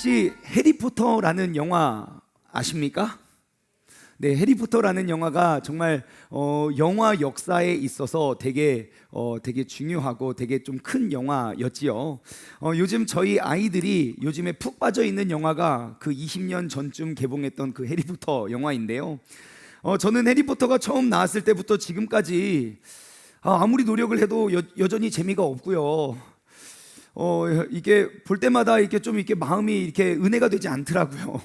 혹시 해리포터라는 영화 아십니까? 네, 해리포터라는 영화가 정말 영화 역사에 있어서 되게 중요하고 되게 좀 큰 영화였지요. 요즘 저희 아이들이 요즘에 푹 빠져 있는 영화가 그 20년 전쯤 개봉했던 그 해리포터 영화인데요. 저는 해리포터가 처음 나왔을 때부터 지금까지 아무리 노력을 해도 여전히 재미가 없고요. 이게 볼 때마다 이렇게 좀 이렇게 마음이 이렇게 은혜가 되지 않더라고요.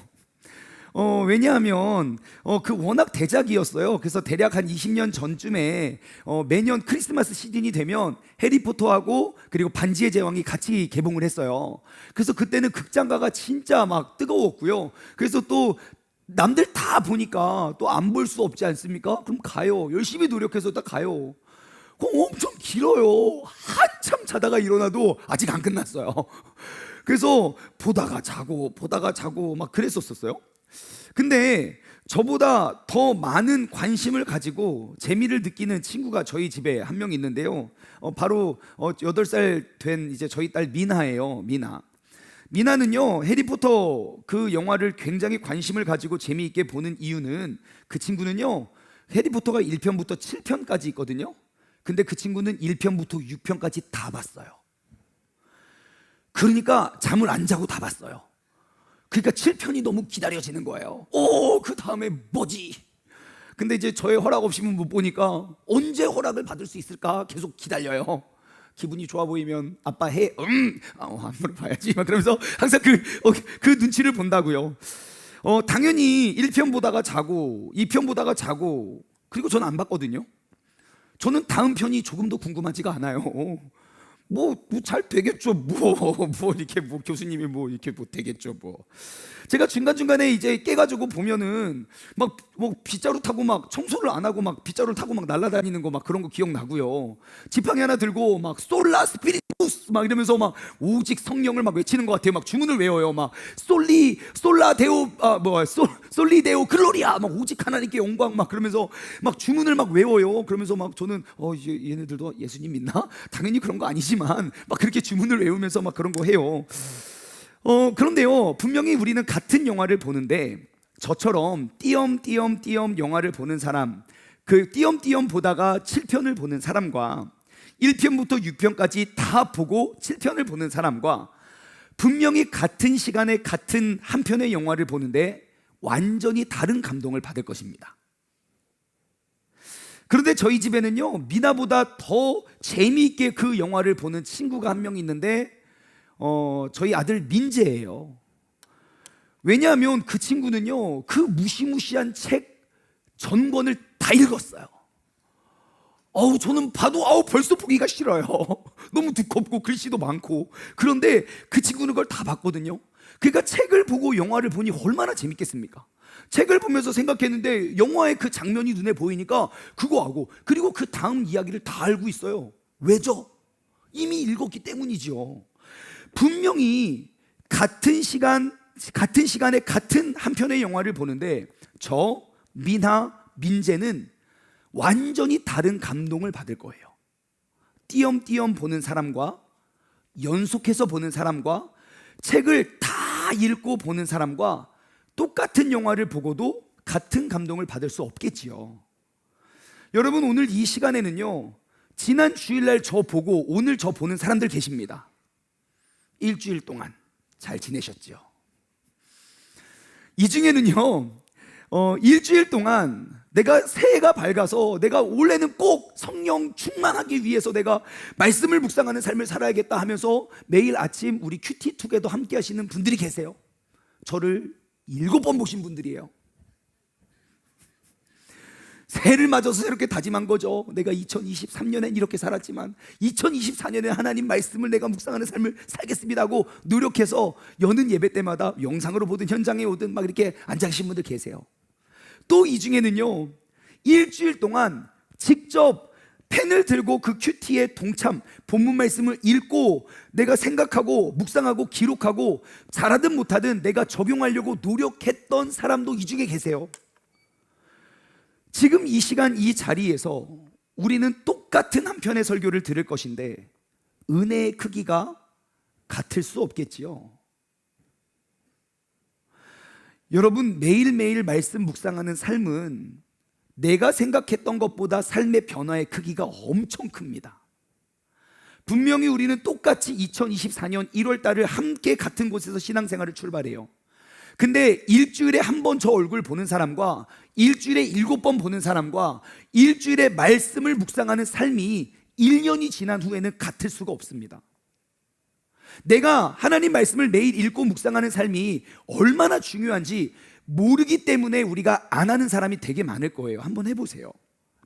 왜냐하면 그 워낙 대작이었어요. 그래서 대략 한 20년 전쯤에 매년 크리스마스 시즌이 되면 해리포터하고 그리고 반지의 제왕이 같이 개봉을 했어요. 그래서 그때는 극장가가 진짜 막 뜨거웠고요. 그래서 또 남들 다 보니까 또 안 볼 수 없지 않습니까? 그럼 가요. 열심히 노력해서 딱 가요. 그거 엄청 길어요. 한참 자다가 일어나도 아직 안 끝났어요. 그래서 보다가 자고 막 그랬었어요. 근데 저보다 더 많은 관심을 가지고 재미를 느끼는 친구가 저희 집에 한 명 있는데요. 바로 8살 된 이제 저희 딸 미나예요. 미나는요, 해리포터 그 영화를 굉장히 관심을 가지고 재미있게 보는 이유는, 그 친구는요 해리포터가 1편부터 7편까지 있거든요. 근데 그 친구는 1편부터 6편까지 다 봤어요. 그러니까 잠을 안 자고 다 봤어요. 그러니까 7편이 너무 기다려지는 거예요. 그 다음에 뭐지? 근데 이제 저의 허락 없이는 못 보니까 언제 허락을 받을 수 있을까 계속 기다려요. 기분이 좋아 보이면 아빠 해. 안 물어봐야지. 막 그러면서 항상 그 눈치를 본다고요. 당연히 1편 보다가 자고 2편 보다가 자고, 그리고 저는 안 봤거든요. 저는 다음 편이 조금 더 궁금하지가 않아요. 잘 되겠죠. 이렇게 교수님이 이렇게 되겠죠. 제가 중간중간에 이제 깨가지고 보면은 막 빗자루 타고 막 청소를 안 하고 막 빗자루 타고 막 날아다니는 거 막 그런 거 기억나고요. 지팡이 하나 들고 막 솔라 스피리투스 막 이러면서 막 오직 성령을 막 외치는 것 같아요. 막 주문을 외워요. 막 솔라 데오 솔리 데오 글로리아 막 오직 하나님께 영광 막 그러면서 막 주문을 막 외워요. 그러면서 막 저는 얘네들도 예수님 믿나? 당연히 그런 거 아니지만 막 그렇게 주문을 외우면서 막 그런 거 해요. 그런데요, 분명히 우리는 같은 영화를 보는데 저처럼 띄엄띄엄 영화를 보는 사람, 그 띄엄띄엄 보다가 7편을 보는 사람과 1편부터 6편까지 다 보고 7편을 보는 사람과 분명히 같은 시간에 같은 한 편의 영화를 보는데 완전히 다른 감동을 받을 것입니다. 그런데 저희 집에는요, 미나보다 더 재미있게 그 영화를 보는 친구가 한 명 있는데 저희 아들 민재예요. 왜냐하면 그 친구는요, 그 무시무시한 책 전권을 다 읽었어요. 저는 봐도 벌써 보기가 싫어요. 너무 두껍고 글씨도 많고. 그런데 그 친구는 그걸 다 봤거든요. 그러니까 책을 보고 영화를 보니 얼마나 재밌겠습니까? 책을 보면서 생각했는데 영화의 그 장면이 눈에 보이니까 그거 하고, 그리고 그 다음 이야기를 다 알고 있어요. 왜죠? 이미 읽었기 때문이죠. 분명히 같은 시간에 같은 한 편의 영화를 보는데 저 민재는 완전히 다른 감동을 받을 거예요. 띄엄띄엄 보는 사람과 연속해서 보는 사람과 책을 다 읽고 보는 사람과 똑같은 영화를 보고도 같은 감동을 받을 수 없겠지요. 여러분, 오늘 이 시간에는요, 지난 주일날 저 보고 오늘 저 보는 사람들 계십니다. 일주일 동안 잘 지내셨죠? 이 중에는요, 일주일 동안 내가 새해가 밝아서 내가 올해는 꼭 성령 충만하기 위해서 내가 말씀을 묵상하는 삶을 살아야겠다 하면서 매일 아침 우리 큐티투게더 함께 하시는 분들이 계세요. 저를 7번 보신 분들이에요. 새해를 맞아서 새롭게 다짐한 거죠. 내가 2023년엔 이렇게 살았지만 2024년에 하나님 말씀을 내가 묵상하는 삶을 살겠습니다 하고 노력해서 여는 예배 때마다 영상으로 보든 현장에 오든 막 이렇게 앉아 계신 분들 계세요. 또 이 중에는요, 일주일 동안 직접 펜을 들고 그 큐티에 동참, 본문 말씀을 읽고 내가 생각하고 묵상하고 기록하고 잘하든 못하든 내가 적용하려고 노력했던 사람도 이 중에 계세요. 지금 이 시간 이 자리에서 우리는 똑같은 한 편의 설교를 들을 것인데 은혜의 크기가 같을 수 없겠지요. 여러분, 매일매일 말씀 묵상하는 삶은 내가 생각했던 것보다 삶의 변화의 크기가 엄청 큽니다. 분명히 우리는 똑같이 2024년 1월 달을 함께 같은 곳에서 신앙생활을 출발해요. 근데 일주일에 한 번 저 얼굴 보는 사람과 일주일에 7번 보는 사람과 일주일에 말씀을 묵상하는 삶이 1년이 지난 후에는 같을 수가 없습니다. 내가 하나님 말씀을 매일 읽고 묵상하는 삶이 얼마나 중요한지 모르기 때문에 우리가 안 하는 사람이 되게 많을 거예요. 한번 해보세요.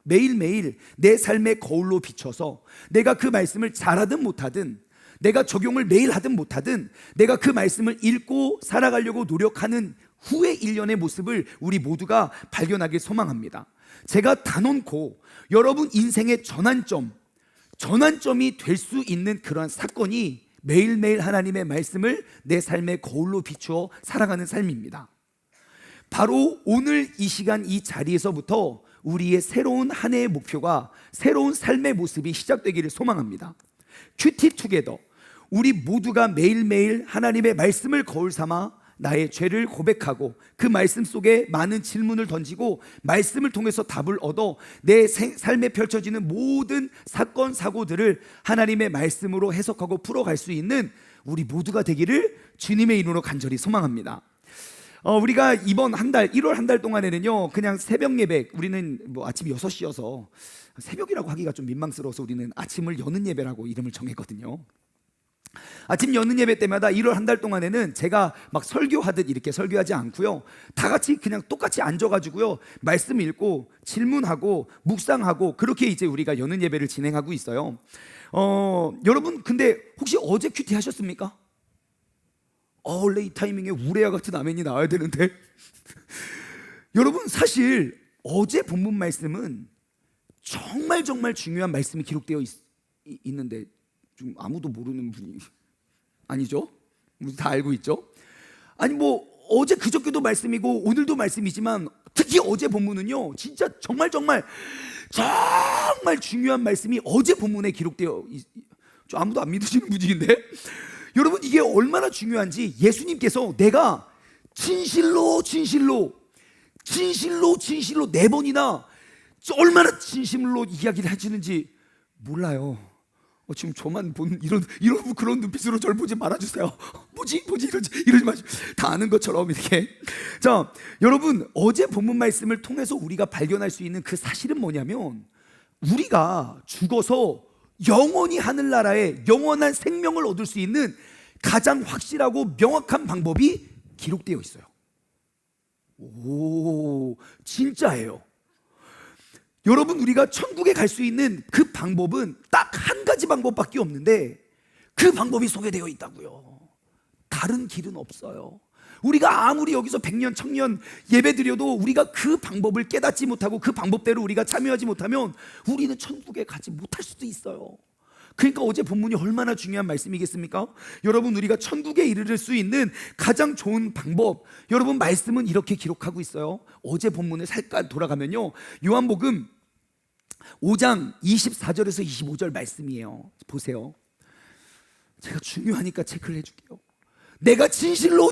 매일매일 내 삶의 거울로 비춰서 내가 그 말씀을 잘하든 못하든, 내가 적용을 매일 하든 못하든, 내가 그 말씀을 읽고 살아가려고 노력하는 후의 1년의 모습을 우리 모두가 발견하길 소망합니다. 제가 단언코 여러분 인생의 전환점이 될 수 있는 그러한 사건이 매일매일 하나님의 말씀을 내 삶의 거울로 비추어 살아가는 삶입니다. 바로 오늘 이 시간 이 자리에서부터 우리의 새로운 한 해의 목표가, 새로운 삶의 모습이 시작되기를 소망합니다. 큐티 투게더, 우리 모두가 매일매일 하나님의 말씀을 거울 삼아 나의 죄를 고백하고 그 말씀 속에 많은 질문을 던지고 말씀을 통해서 답을 얻어 내 삶에 펼쳐지는 모든 사건 사고들을 하나님의 말씀으로 해석하고 풀어갈 수 있는 우리 모두가 되기를 주님의 이름으로 간절히 소망합니다. 우리가 이번 한 달, 1월 한 달 동안에는요, 그냥 새벽 예배, 우리는 뭐 아침 6시여서 새벽이라고 하기가 좀 민망스러워서 우리는 아침을 여는 예배라고 이름을 정했거든요. 아침 여는 예배 때마다 1월 한 달 동안에는 제가 막 설교하듯 이렇게 설교하지 않고요, 다 같이 그냥 똑같이 앉아가지고요, 말씀 읽고 질문하고 묵상하고 그렇게 이제 우리가 여는 예배를 진행하고 있어요. 여러분, 근데 혹시 어제 큐티 하셨습니까? 원래 이 타이밍에 우레아 같은 아멘이 나와야 되는데 여러분, 사실 어제 본문 말씀은 정말 중요한 말씀이 기록되어 있는데 좀 아무도 모르는 분이 아니죠? 우리 다 알고 있죠? 아니 뭐 어제 그저께도 말씀이고 오늘도 말씀이지만 특히 어제 본문은요, 진짜 정말 중요한 말씀이 어제 본문에 기록되어 좀 아무도 안 믿으시는 분위기인데 여러분, 이게 얼마나 중요한지 예수님께서 내가 진실로 4번이나 얼마나 진심으로 이야기를 하시는지 몰라요. 지금 저만 본 이런 그런 눈빛으로 저를 보지 말아주세요. 뭐지 이러지 마시고 다 아는 것처럼 이렇게. 자, 여러분, 어제 본문 말씀을 통해서 우리가 발견할 수 있는 그 사실은 뭐냐면, 우리가 죽어서 영원히 하늘나라에 영원한 생명을 얻을 수 있는 가장 확실하고 명확한 방법이 기록되어 있어요. 오, 진짜예요. 여러분, 우리가 천국에 갈 수 있는 그 방법은 딱 한 가지 방법밖에 없는데 그 방법이 소개되어 있다고요. 다른 길은 없어요. 우리가 아무리 여기서 100년 1000년 예배드려도 우리가 그 방법을 깨닫지 못하고 그 방법대로 우리가 참여하지 못하면 우리는 천국에 가지 못할 수도 있어요. 그러니까 어제 본문이 얼마나 중요한 말씀이겠습니까? 여러분, 우리가 천국에 이르를 수 있는 가장 좋은 방법, 여러분, 말씀은 이렇게 기록하고 있어요. 어제 본문을 살짝 돌아가면요, 요한복음 5장 24절에서 25절 말씀이에요. 보세요. 제가 중요하니까 체크를 해줄게요. 내가 진실로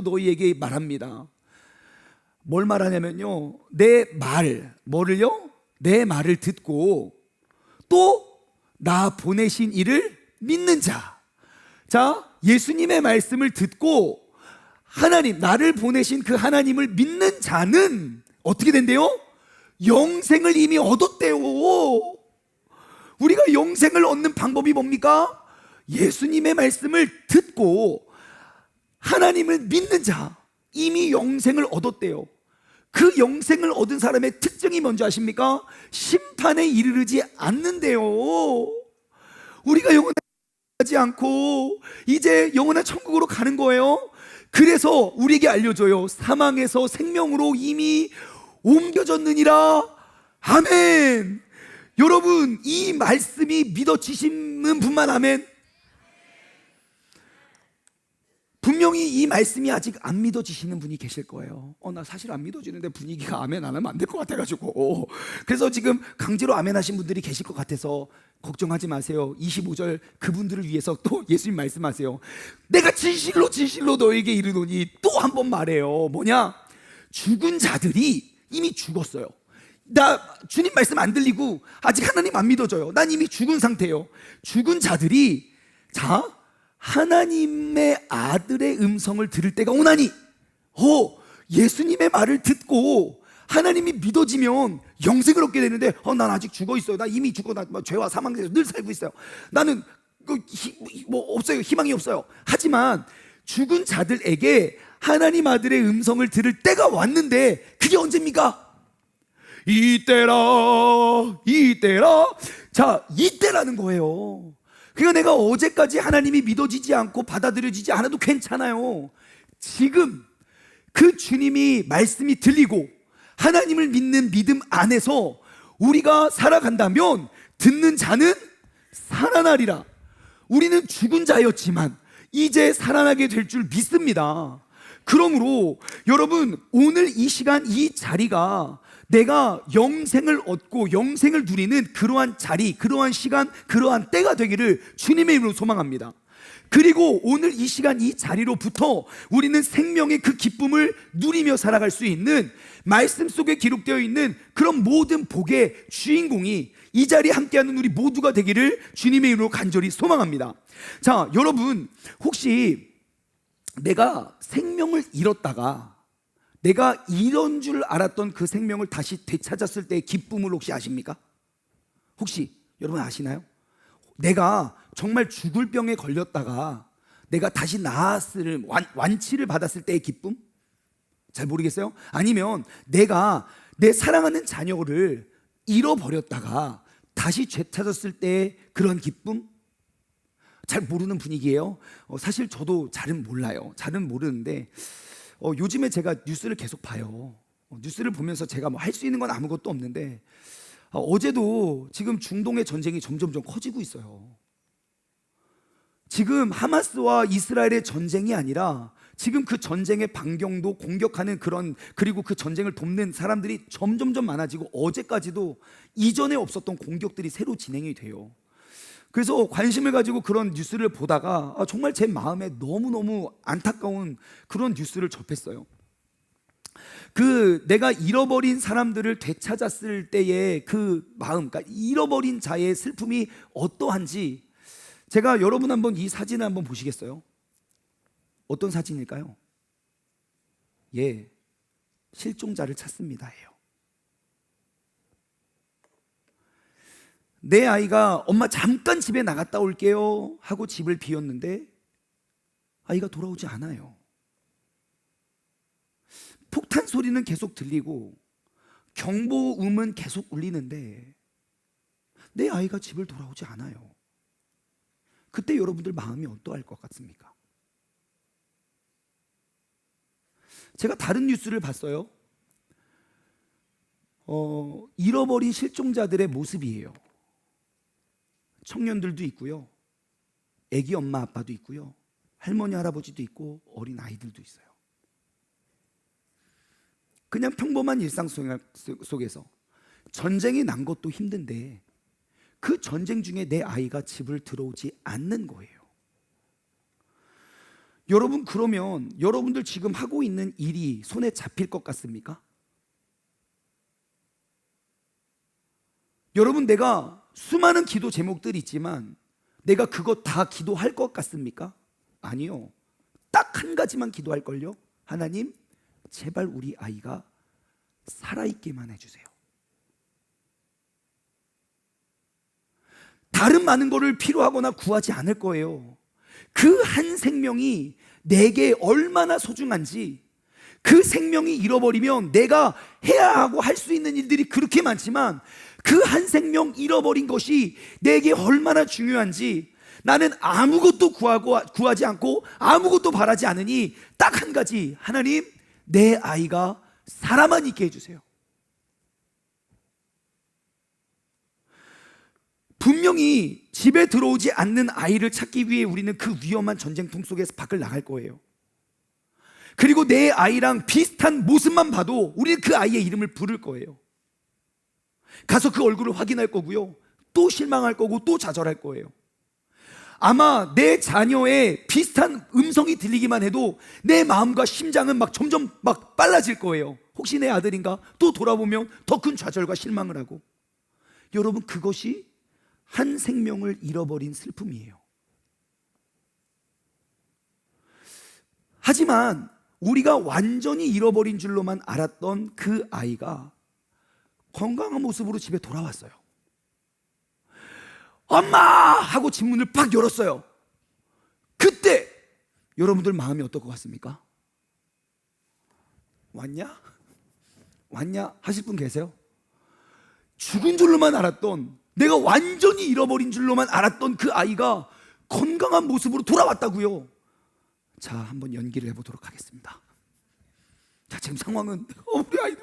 너희에게 말합니다. 뭘 말하냐면요, 내 말을 듣고 또 나 보내신 이를 믿는 자. 자, 예수님의 말씀을 듣고 나를 보내신 그 하나님을 믿는 자는 어떻게 된대요? 영생을 이미 얻었대요. 우리가 영생을 얻는 방법이 뭡니까? 예수님의 말씀을 듣고 하나님을 믿는 자, 이미 영생을 얻었대요. 그 영생을 얻은 사람의 특징이 뭔지 아십니까? 심판에 이르르지 않는데요. 우리가 영원하지 않고 이제 영원한 천국으로 가는 거예요. 그래서 우리에게 알려줘요. 사망에서 생명으로 이미 옮겨졌느니라. 아멘. 여러분, 이 말씀이 믿어지시는 분만 아멘. 분명히 이 말씀이 아직 안 믿어지시는 분이 계실 거예요. 나 사실 안 믿어지는데 분위기가 아멘 안 하면 안 될 것 같아가지고. 그래서 지금 강제로 아멘 하신 분들이 계실 것 같아서 걱정하지 마세요. 25절 그분들을 위해서 또 예수님 말씀하세요. 내가 진실로 진실로 너에게 이르노니, 또 한 번 말해요. 뭐냐? 죽은 자들이 이미 죽었어요. 나 주님 말씀 안 들리고 아직 하나님 안 믿어져요. 난 이미 죽은 상태예요. 죽은 자들이 하나님의 아들의 음성을 들을 때가 오나니, 예수님의 말을 듣고 하나님이 믿어지면 영생을 얻게 되는데, 난 아직 죽어 있어요. 나 이미 죽어. 나 죄와 사망에서 늘 살고 있어요. 나는 없어요. 희망이 없어요. 하지만 죽은 자들에게 하나님 아들의 음성을 들을 때가 왔는데, 그게 언제입니까? 이때라. 자, 이때라는 거예요. 그러니까 내가 어제까지 하나님이 믿어지지 않고 받아들여지지 않아도 괜찮아요. 지금 그 주님이 말씀이 들리고 하나님을 믿는 믿음 안에서 우리가 살아간다면 듣는 자는 살아나리라. 우리는 죽은 자였지만 이제 살아나게 될 줄 믿습니다. 그러므로 여러분, 오늘 이 시간 이 자리가 내가 영생을 얻고 영생을 누리는 그러한 자리, 그러한 시간, 그러한 때가 되기를 주님의 이름으로 소망합니다. 그리고 오늘 이 시간 이 자리로부터 우리는 생명의 그 기쁨을 누리며 살아갈 수 있는, 말씀 속에 기록되어 있는 그런 모든 복의 주인공이 이 자리에 함께하는 우리 모두가 되기를 주님의 이름으로 간절히 소망합니다. 자, 여러분, 혹시 내가 생명을 잃었다가 내가 이런 줄 알았던 그 생명을 다시 되찾았을 때의 기쁨을 혹시 아십니까? 혹시 여러분 아시나요? 내가 정말 죽을 병에 걸렸다가 내가 다시 나았을, 완치를 받았을 때의 기쁨? 잘 모르겠어요? 아니면 내가 내 사랑하는 자녀를 잃어버렸다가 다시 되찾았을 때의 그런 기쁨? 잘 모르는 분위기예요. 사실 저도 잘은 몰라요. 잘은 모르는데 요즘에 제가 뉴스를 계속 봐요. 뉴스를 보면서 제가 뭐 할 수 있는 건 아무것도 없는데, 어제도 지금 중동의 전쟁이 점점점 커지고 있어요. 지금 하마스와 이스라엘의 전쟁이 아니라 지금 그 전쟁의 반경도 공격하는 그리고 그 전쟁을 돕는 사람들이 점점점 많아지고, 어제까지도 이전에 없었던 공격들이 새로 진행이 돼요. 그래서 관심을 가지고 그런 뉴스를 보다가 정말 제 마음에 너무너무 안타까운 그런 뉴스를 접했어요. 내가 잃어버린 사람들을 되찾았을 때의 그 마음, 그러니까 잃어버린 자의 슬픔이 어떠한지, 제가 여러분 한번 이 사진을 한번 보시겠어요? 어떤 사진일까요? 실종자를 찾습니다예요. 내 아이가 엄마 잠깐 집에 나갔다 올게요 하고 집을 비웠는데 아이가 돌아오지 않아요. 폭탄 소리는 계속 들리고 경보음은 계속 울리는데 내 아이가 집을 돌아오지 않아요. 그때 여러분들 마음이 어떠할 것 같습니까? 제가 다른 뉴스를 봤어요. 잃어버린 실종자들의 모습이에요. 청년들도 있고요, 애기 엄마 아빠도 있고요, 할머니 할아버지도 있고 어린 아이들도 있어요. 그냥 평범한 일상 속에서 전쟁이 난 것도 힘든데 그 전쟁 중에 내 아이가 집을 들어오지 않는 거예요. 여러분, 그러면 여러분들 지금 하고 있는 일이 손에 잡힐 것 같습니까? 여러분, 내가 수많은 기도 제목들이 있지만 내가 그거 다 기도할 것 같습니까? 아니요. 딱 한 가지만 기도할걸요. 하나님, 제발 우리 아이가 살아있게만 해주세요. 다른 많은 거를 필요하거나 구하지 않을 거예요. 그 한 생명이 내게 얼마나 소중한지, 그 생명이 잃어버리면 내가 해야 하고 할 수 있는 일들이 그렇게 많지만 그 한 생명 잃어버린 것이 내게 얼마나 중요한지, 나는 아무것도 구하지 않고 아무것도 바라지 않으니 딱 한 가지, 하나님, 내 아이가 살아만 있게 해주세요. 분명히 집에 들어오지 않는 아이를 찾기 위해 우리는 그 위험한 전쟁통 속에서 밖을 나갈 거예요. 그리고 내 아이랑 비슷한 모습만 봐도 우리는 그 아이의 이름을 부를 거예요. 가서 그 얼굴을 확인할 거고요, 또 실망할 거고 또 좌절할 거예요. 아마 내 자녀의 비슷한 음성이 들리기만 해도 내 마음과 심장은 막 점점 막 빨라질 거예요. 혹시 내 아들인가? 또 돌아보면 더 큰 좌절과 실망을 하고. 여러분, 그것이 한 생명을 잃어버린 슬픔이에요. 하지만 우리가 완전히 잃어버린 줄로만 알았던 그 아이가 건강한 모습으로 집에 돌아왔어요. 엄마! 하고 집 문을 팍 열었어요. 그때 여러분들 마음이 어떨 것 같습니까? 왔냐? 왔냐? 하실 분 계세요? 죽은 줄로만 알았던, 내가 완전히 잃어버린 줄로만 알았던 그 아이가 건강한 모습으로 돌아왔다고요. 자, 한번 연기를 해보도록 하겠습니다. 자, 지금 상황은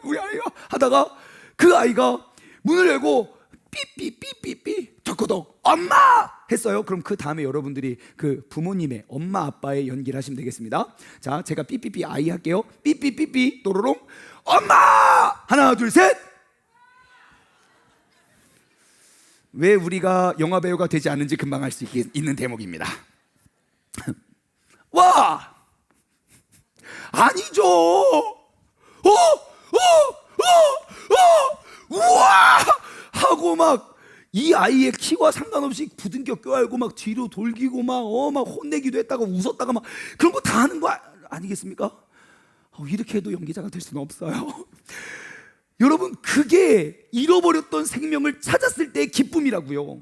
우리 아이가 하다가 그 아이가 문을 열고 삐삐삐삐삐 덕커덕 엄마! 했어요. 그럼 그 다음에 여러분들이 그 부모님의 엄마 아빠의 연기를 하시면 되겠습니다. 자, 제가 삐삐삐 아이 할게요. 삐삐삐삐 또로롱 엄마! 하나 둘 셋. 왜 우리가 영화배우가 되지 않는지 금방 알 수 있는 대목입니다. 와! 아니죠. 우와! 하고 막 이 아이의 키와 상관없이 부둥켜 껴안고 막 뒤로 돌기고 막 혼내기도 했다가 웃었다가 막 그런 거 다 하는 거 아니겠습니까? 이렇게 해도 연기자가 될 수는 없어요. 여러분, 그게 잃어버렸던 생명을 찾았을 때의 기쁨이라고요.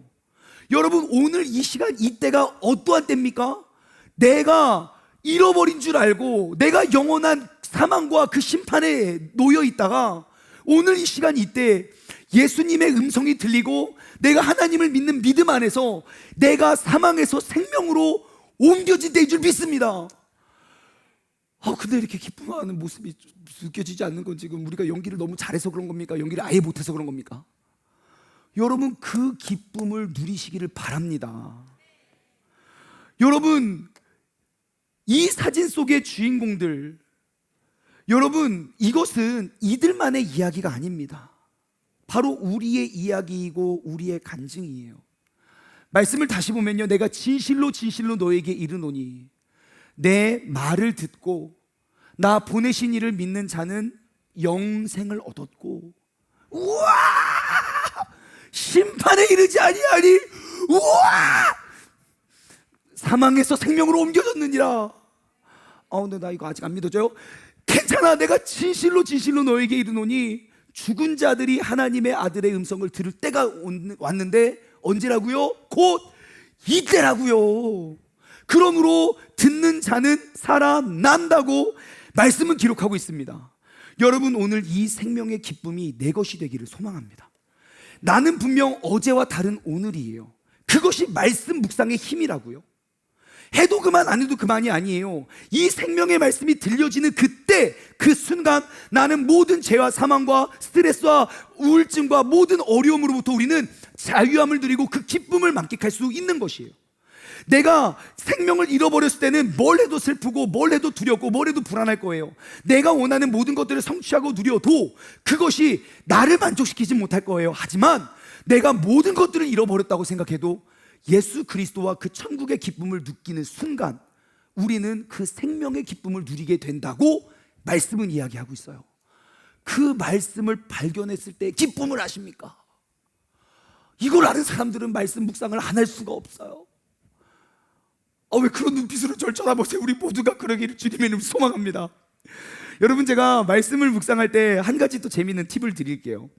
여러분, 오늘 이 시간 이때가 어떠한 때입니까? 내가 잃어버린 줄 알고 내가 영원한 사망과 그 심판에 놓여 있다가 오늘 이 시간 이때 예수님의 음성이 들리고 내가 하나님을 믿는 믿음 안에서 내가 사망에서 생명으로 옮겨진 때인 줄 믿습니다. 근데 이렇게 기쁨하는 모습이 느껴지지 않는 건 지금 우리가 연기를 너무 잘해서 그런 겁니까? 연기를 아예 못해서 그런 겁니까? 여러분, 그 기쁨을 누리시기를 바랍니다. 여러분, 이 사진 속의 주인공들, 여러분, 이것은 이들만의 이야기가 아닙니다. 바로 우리의 이야기이고 우리의 간증이에요. 말씀을 다시 보면요, 내가 진실로 진실로 너에게 이르노니 내 말을 듣고 나 보내신 이를 믿는 자는 영생을 얻었고, 우와! 심판에 이르지 아니하니, 우와! 사망에서 생명으로 옮겨졌느니라. 근데 나 이거 아직 안 믿어져요. 괜찮아, 내가 진실로 진실로 너에게 이르노니 죽은 자들이 하나님의 아들의 음성을 들을 때가 왔는데 언제라고요? 곧 이때라고요. 그러므로 듣는 자는 살아난다고 말씀은 기록하고 있습니다. 여러분, 오늘 이 생명의 기쁨이 내 것이 되기를 소망합니다. 나는 분명 어제와 다른 오늘이에요. 그것이 말씀 묵상의 힘이라고요. 해도 그만 안 해도 그만이 아니에요. 이 생명의 말씀이 들려지는 그때, 그 순간 나는 모든 죄와 사망과 스트레스와 우울증과 모든 어려움으로부터 우리는 자유함을 누리고 그 기쁨을 만끽할 수 있는 것이에요. 내가 생명을 잃어버렸을 때는 뭘 해도 슬프고 뭘 해도 두렵고 뭘 해도 불안할 거예요. 내가 원하는 모든 것들을 성취하고 누려도 그것이 나를 만족시키지 못할 거예요. 하지만 내가 모든 것들을 잃어버렸다고 생각해도 예수 그리스도와 그 천국의 기쁨을 느끼는 순간 우리는 그 생명의 기쁨을 누리게 된다고 말씀은 이야기하고 있어요. 그 말씀을 발견했을 때 기쁨을 아십니까? 이걸 아는 사람들은 말씀 묵상을 안 할 수가 없어요. 왜 그런 눈빛으로 절 쳐다보세요? 우리 모두가 그러기를 주님의 이름으로 소망합니다. 여러분, 제가 말씀을 묵상할 때 한 가지 또 재미있는 팁을 드릴게요.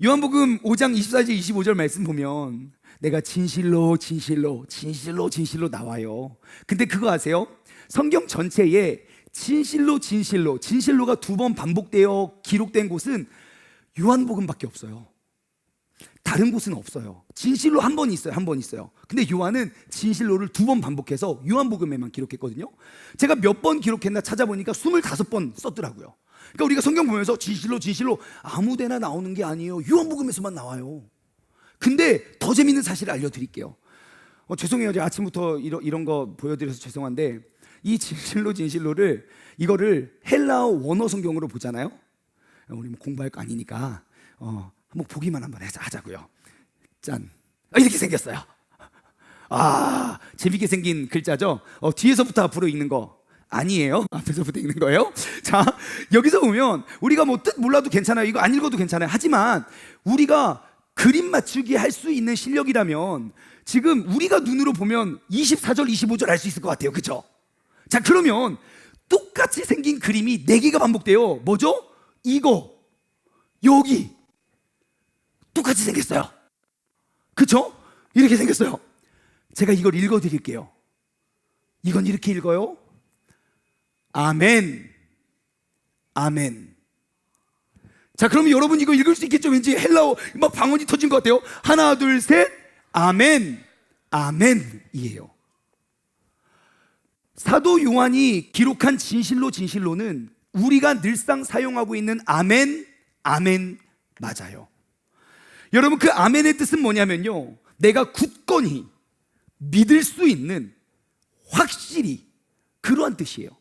요한복음 5장 24절 25절 말씀 보면 내가 진실로 진실로 진실로 진실로 나와요. 근데 그거 아세요? 성경 전체에 진실로 진실로 진실로가 2번 반복되어 기록된 곳은 요한복음밖에 없어요. 다른 곳은 없어요. 진실로 한 번 있어요. 한 번 있어요. 근데 요한은 진실로를 2번 반복해서 요한복음에만 기록했거든요. 제가 몇 번 기록했나 찾아보니까 25번 썼더라고요. 그러니까 우리가 성경 보면서 진실로 진실로 아무 데나 나오는 게 아니에요. 요한복음에서만 나와요. 근데 더 재밌는 사실을 알려드릴게요. 죄송해요. 제가 아침부터 이런 거 보여드려서 죄송한데 이 진실로를 이거를 헬라어 원어 성경으로 보잖아요. 우리 뭐 공부할 거 아니니까 한번 보기만 한번 하자고요. 짠, 이렇게 생겼어요. 재밌게 생긴 글자죠. 뒤에서부터 앞으로 읽는 거 아니에요. 앞에서부터 읽는 거예요. 자, 여기서 보면 우리가 뭐 뜻 몰라도 괜찮아요. 이거 안 읽어도 괜찮아요. 하지만 우리가 그림 맞추기 할 수 있는 실력이라면 지금 우리가 눈으로 보면 24절, 25절 알 수 있을 것 같아요. 그렇죠? 자, 그러면 똑같이 생긴 그림이 4개가 반복돼요. 뭐죠? 이거, 여기 똑같이 생겼어요. 그렇죠? 이렇게 생겼어요. 제가 이걸 읽어드릴게요. 이건 이렇게 읽어요. 아멘, 아멘. 자, 그러면 여러분 이거 읽을 수 있겠죠? 왠지 헬라어 막 방언이 터진 것 같아요. 하나, 둘, 셋, 아멘, 아멘이에요. 사도 요한이 기록한 진실로는 우리가 늘상 사용하고 있는 아멘, 아멘 맞아요. 여러분, 그 아멘의 뜻은 뭐냐면요, 내가 굳건히 믿을 수 있는, 확실히, 그러한 뜻이에요.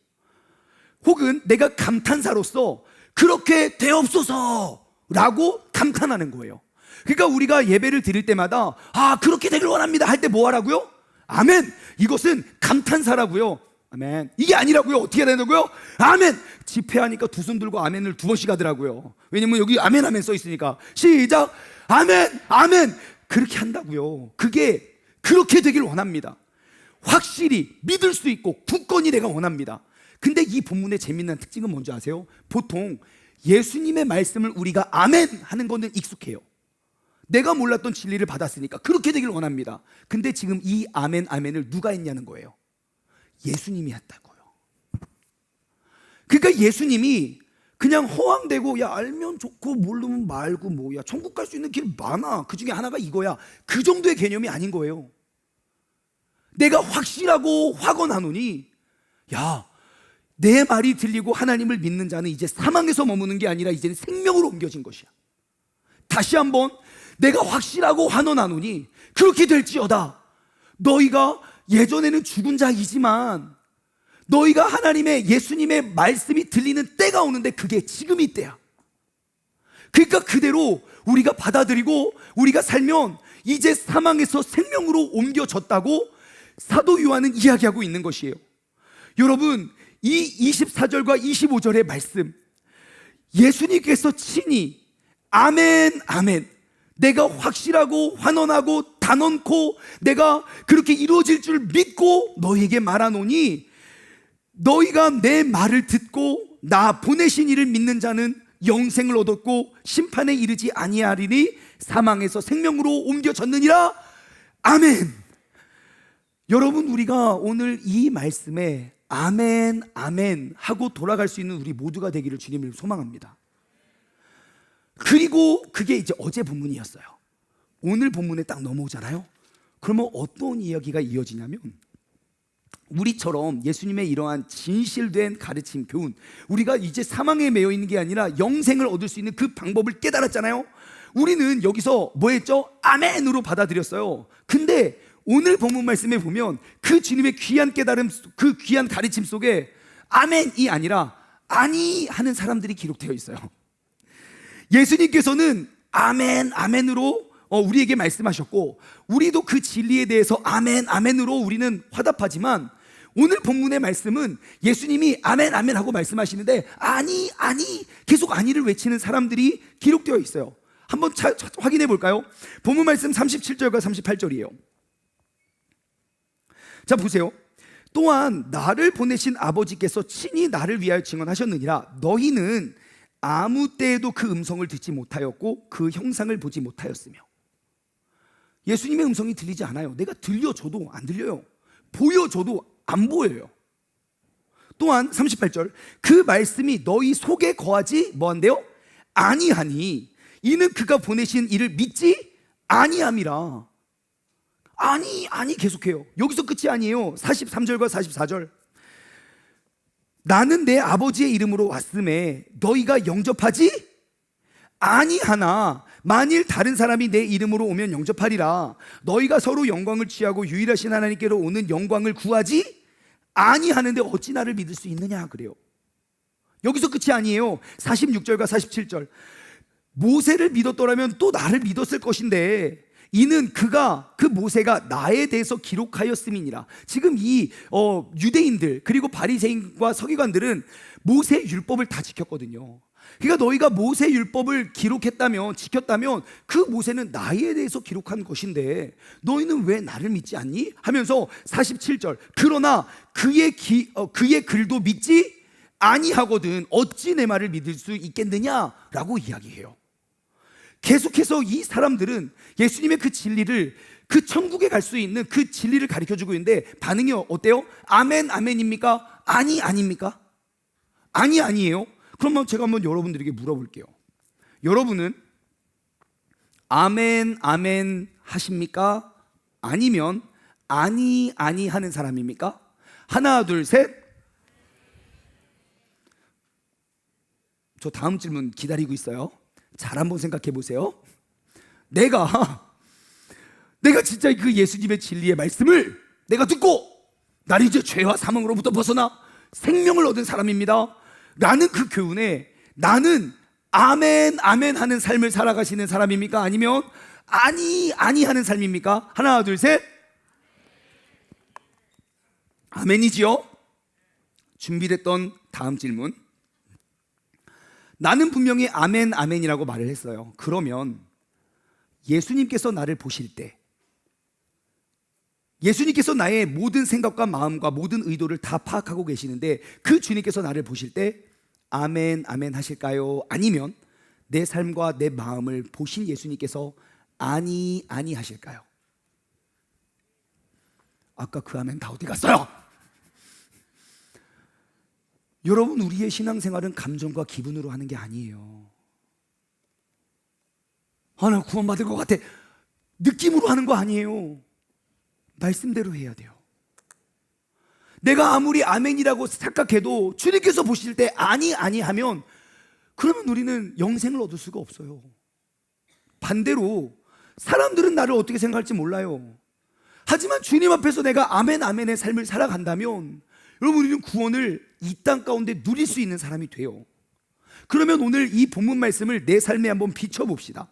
혹은 내가 감탄사로서 그렇게 되옵소서 라고 감탄하는 거예요. 그러니까 우리가 예배를 드릴 때마다 그렇게 되길 원합니다 할 때 뭐 하라고요? 아멘. 이것은 감탄사라고요. 아멘. 이게 아니라고요. 어떻게 해야 되냐고요? 아멘. 집회하니까 두 손 들고 아멘을 2번씩 하더라고요. 왜냐면 여기 아멘 아멘 써 있으니까. 시작. 아멘, 아멘. 그렇게 한다고요. 그게 그렇게 되길 원합니다. 확실히 믿을 수 있고 굳건히 내가 원합니다. 근데 이 본문의 재미난 특징은 뭔지 아세요? 보통 예수님의 말씀을 우리가 아멘 하는 거는 익숙해요. 내가 몰랐던 진리를 받았으니까 그렇게 되길 원합니다. 근데 지금 이 아멘 아멘을 누가 했냐는 거예요. 예수님이 했다고요. 그러니까 예수님이 그냥 허황되고 야 알면 좋고 모르면 말고 뭐야 천국 갈 수 있는 길 많아, 그 중에 하나가 이거야, 그 정도의 개념이 아닌 거예요. 내가 확실하고 확언하노니 야 내 말이 들리고 하나님을 믿는 자는 이제 사망에서 머무는 게 아니라 이제는 생명으로 옮겨진 것이야. 다시 한번 내가 확실하고 환원하노니 그렇게 될지어다. 너희가 예전에는 죽은 자이지만 너희가 하나님의 예수님의 말씀이 들리는 때가 오는데 그게 지금이 때야. 그러니까 그대로 우리가 받아들이고 우리가 살면 이제 사망에서 생명으로 옮겨졌다고 사도 요한은 이야기하고 있는 것이에요. 여러분, 이 24절과 25절의 말씀, 예수님께서 친히 아멘 아멘, 내가 확실하고 환원하고 단언코 내가 그렇게 이루어질 줄 믿고 너희에게 말하노니 너희가 내 말을 듣고 나 보내신 이를 믿는 자는 영생을 얻었고 심판에 이르지 아니하리니 사망에서 생명으로 옮겨졌느니라. 아멘. 여러분, 우리가 오늘 이 말씀에 아멘 아멘 하고 돌아갈 수 있는 우리 모두가 되기를 주님을 소망합니다. 그리고 그게 이제 어제 본문이었어요. 오늘 본문에 딱 넘어오잖아요. 그러면 어떤 이야기가 이어지냐면 우리처럼 예수님의 이러한 진실된 가르침, 교훈, 우리가 이제 사망에 매여 있는 게 아니라 영생을 얻을 수 있는 그 방법을 깨달았잖아요. 우리는 여기서 뭐 했죠? 아멘으로 받아들였어요. 근데 오늘 본문 말씀에 보면 그 주님의 귀한 깨달음, 그 귀한 가르침 속에 아멘이 아니라 아니 하는 사람들이 기록되어 있어요. 예수님께서는 아멘 아멘으로 우리에게 말씀하셨고 우리도 그 진리에 대해서 아멘 아멘으로 우리는 화답하지만 오늘 본문의 말씀은 예수님이 아멘 아멘 하고 말씀하시는데 아니 아니 계속 아니를 외치는 사람들이 기록되어 있어요. 한번 확인해 볼까요? 본문 말씀 37절과 38절이에요. 자, 보세요. 또한 나를 보내신 아버지께서 친히 나를 위하여 증언하셨느니라. 너희는 아무 때에도 그 음성을 듣지 못하였고 그 형상을 보지 못하였으며. 예수님의 음성이 들리지 않아요. 내가 들려줘도 안 들려요. 보여줘도 안 보여요. 또한 38절, 그 말씀이 너희 속에 거하지 뭐한대요? 아니하니 이는 그가 보내신 이를 믿지 아니함이라. 아니 계속해요. 여기서 끝이 아니에요. 43절과 44절, 나는 내 아버지의 이름으로 왔음에 너희가 영접하지 아니하나 만일 다른 사람이 내 이름으로 오면 영접하리라. 너희가 서로 영광을 취하고 유일하신 하나님께로 오는 영광을 구하지 아니하는데 어찌 나를 믿을 수 있느냐 그래요. 여기서 끝이 아니에요. 46절과 47절. 모세를 믿었더라면 또 나를 믿었을 것인데 이는 그 모세가 나에 대해서 기록하였음이니라. 지금 이 유대인들 그리고 바리새인과 서기관들은 모세 율법을 다 지켰거든요. 그러니까 너희가 모세 율법을 기록했다면, 지켰다면 그 모세는 나에 대해서 기록한 것인데 너희는 왜 나를 믿지 않니? 하면서 47절. 그러나 그의 글도 믿지 아니하거든 어찌 내 말을 믿을 수 있겠느냐라고 이야기해요. 계속해서 이 사람들은 예수님의 그 진리를, 그 천국에 갈 수 있는 그 진리를 가르쳐주고 있는데 반응이 어때요? 아멘 아멘입니까? 아니 아닙니까? 아니 아니에요? 그러면 제가 한번 여러분들에게 물어볼게요. 여러분은 아멘 아멘 하십니까? 아니면 아니 아니 하는 사람입니까? 하나 둘 셋. 저 다음 질문 기다리고 있어요. 잘 한번 생각해 보세요. 내가 진짜 그 예수님의 진리의 말씀을 내가 듣고 나는 이제 죄와 사망으로부터 벗어나 생명을 얻은 사람입니다. 나는 그 교훈에 나는 아멘 아멘 하는 삶을 살아가시는 사람입니까? 아니면 아니 아니 하는 삶입니까? 하나 둘 셋. 아멘이지요? 준비됐던 다음 질문. 나는 분명히 아멘 아멘이라고 말을 했어요. 그러면 예수님께서 나를 보실 때, 예수님께서 나의 모든 생각과 마음과 모든 의도를 다 파악하고 계시는데 그 주님께서 나를 보실 때 아멘 아멘 하실까요? 아니면 내 삶과 내 마음을 보신 예수님께서 아니 아니 하실까요? 아까 그 아멘 다 어디 갔어요? 여러분, 우리의 신앙생활은 감정과 기분으로 하는 게 아니에요. 나 구원받을 것 같아, 느낌으로 하는 거 아니에요. 말씀대로 해야 돼요. 내가 아무리 아멘이라고 착각해도 주님께서 보실 때 아니 아니 하면 그러면 우리는 영생을 얻을 수가 없어요. 반대로 사람들은 나를 어떻게 생각할지 몰라요. 하지만 주님 앞에서 내가 아멘 아멘의 삶을 살아간다면 여러분, 우리는 구원을 이 땅 가운데 누릴 수 있는 사람이 돼요. 그러면 오늘 이 본문 말씀을 내 삶에 한번 비춰봅시다.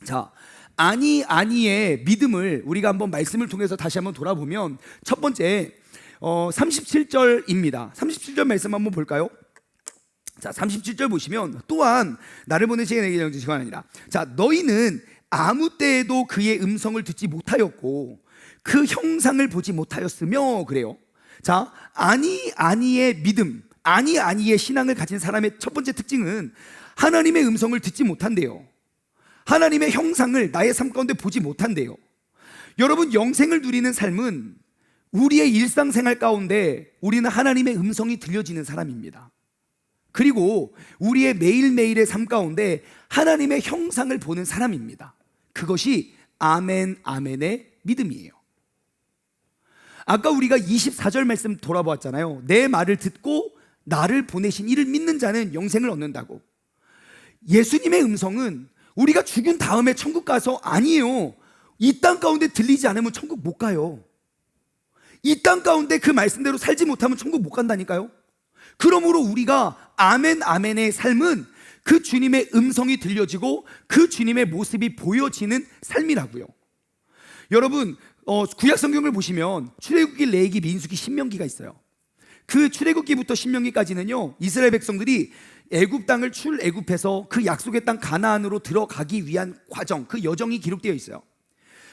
자, 아니 아니의 믿음을 우리가 한번 말씀을 통해서 다시 한번 돌아보면 첫 번째 37절입니다 37절 말씀 한번 볼까요? 자, 37절 보시면 또한 나를 보내시게 내게 시간 아니라, 자, 너희는 아무 때에도 그의 음성을 듣지 못하였고 그 형상을 보지 못하였으며 그래요. 자, 아니 아니의 믿음, 아니 아니의 신앙을 가진 사람의 첫 번째 특징은 하나님의 음성을 듣지 못한대요. 하나님의 형상을 나의 삶 가운데 보지 못한대요. 여러분, 영생을 누리는 삶은 우리의 일상생활 가운데 우리는 하나님의 음성이 들려지는 사람입니다. 그리고 우리의 매일매일의 삶 가운데 하나님의 형상을 보는 사람입니다. 그것이 아멘 아멘의 믿음이에요. 아까 우리가 24절 말씀 돌아보았잖아요. 내 말을 듣고 나를 보내신 이를 믿는 자는 영생을 얻는다고. 예수님의 음성은 우리가 죽은 다음에 천국 가서 아니에요. 이 땅 가운데 들리지 않으면 천국 못 가요. 이 땅 가운데 그 말씀대로 살지 못하면 천국 못 간다니까요. 그러므로 우리가 아멘 아멘의 삶은 그 주님의 음성이 들려지고 그 주님의 모습이 보여지는 삶이라고요. 여러분, 구약 성경을 보시면 출애굽기, 레위기, 민수기, 신명기가 있어요. 그 출애굽기부터 신명기까지는요, 이스라엘 백성들이 애굽 땅을 출애굽해서 그 약속의 땅 가나안으로 들어가기 위한 과정, 그 여정이 기록되어 있어요.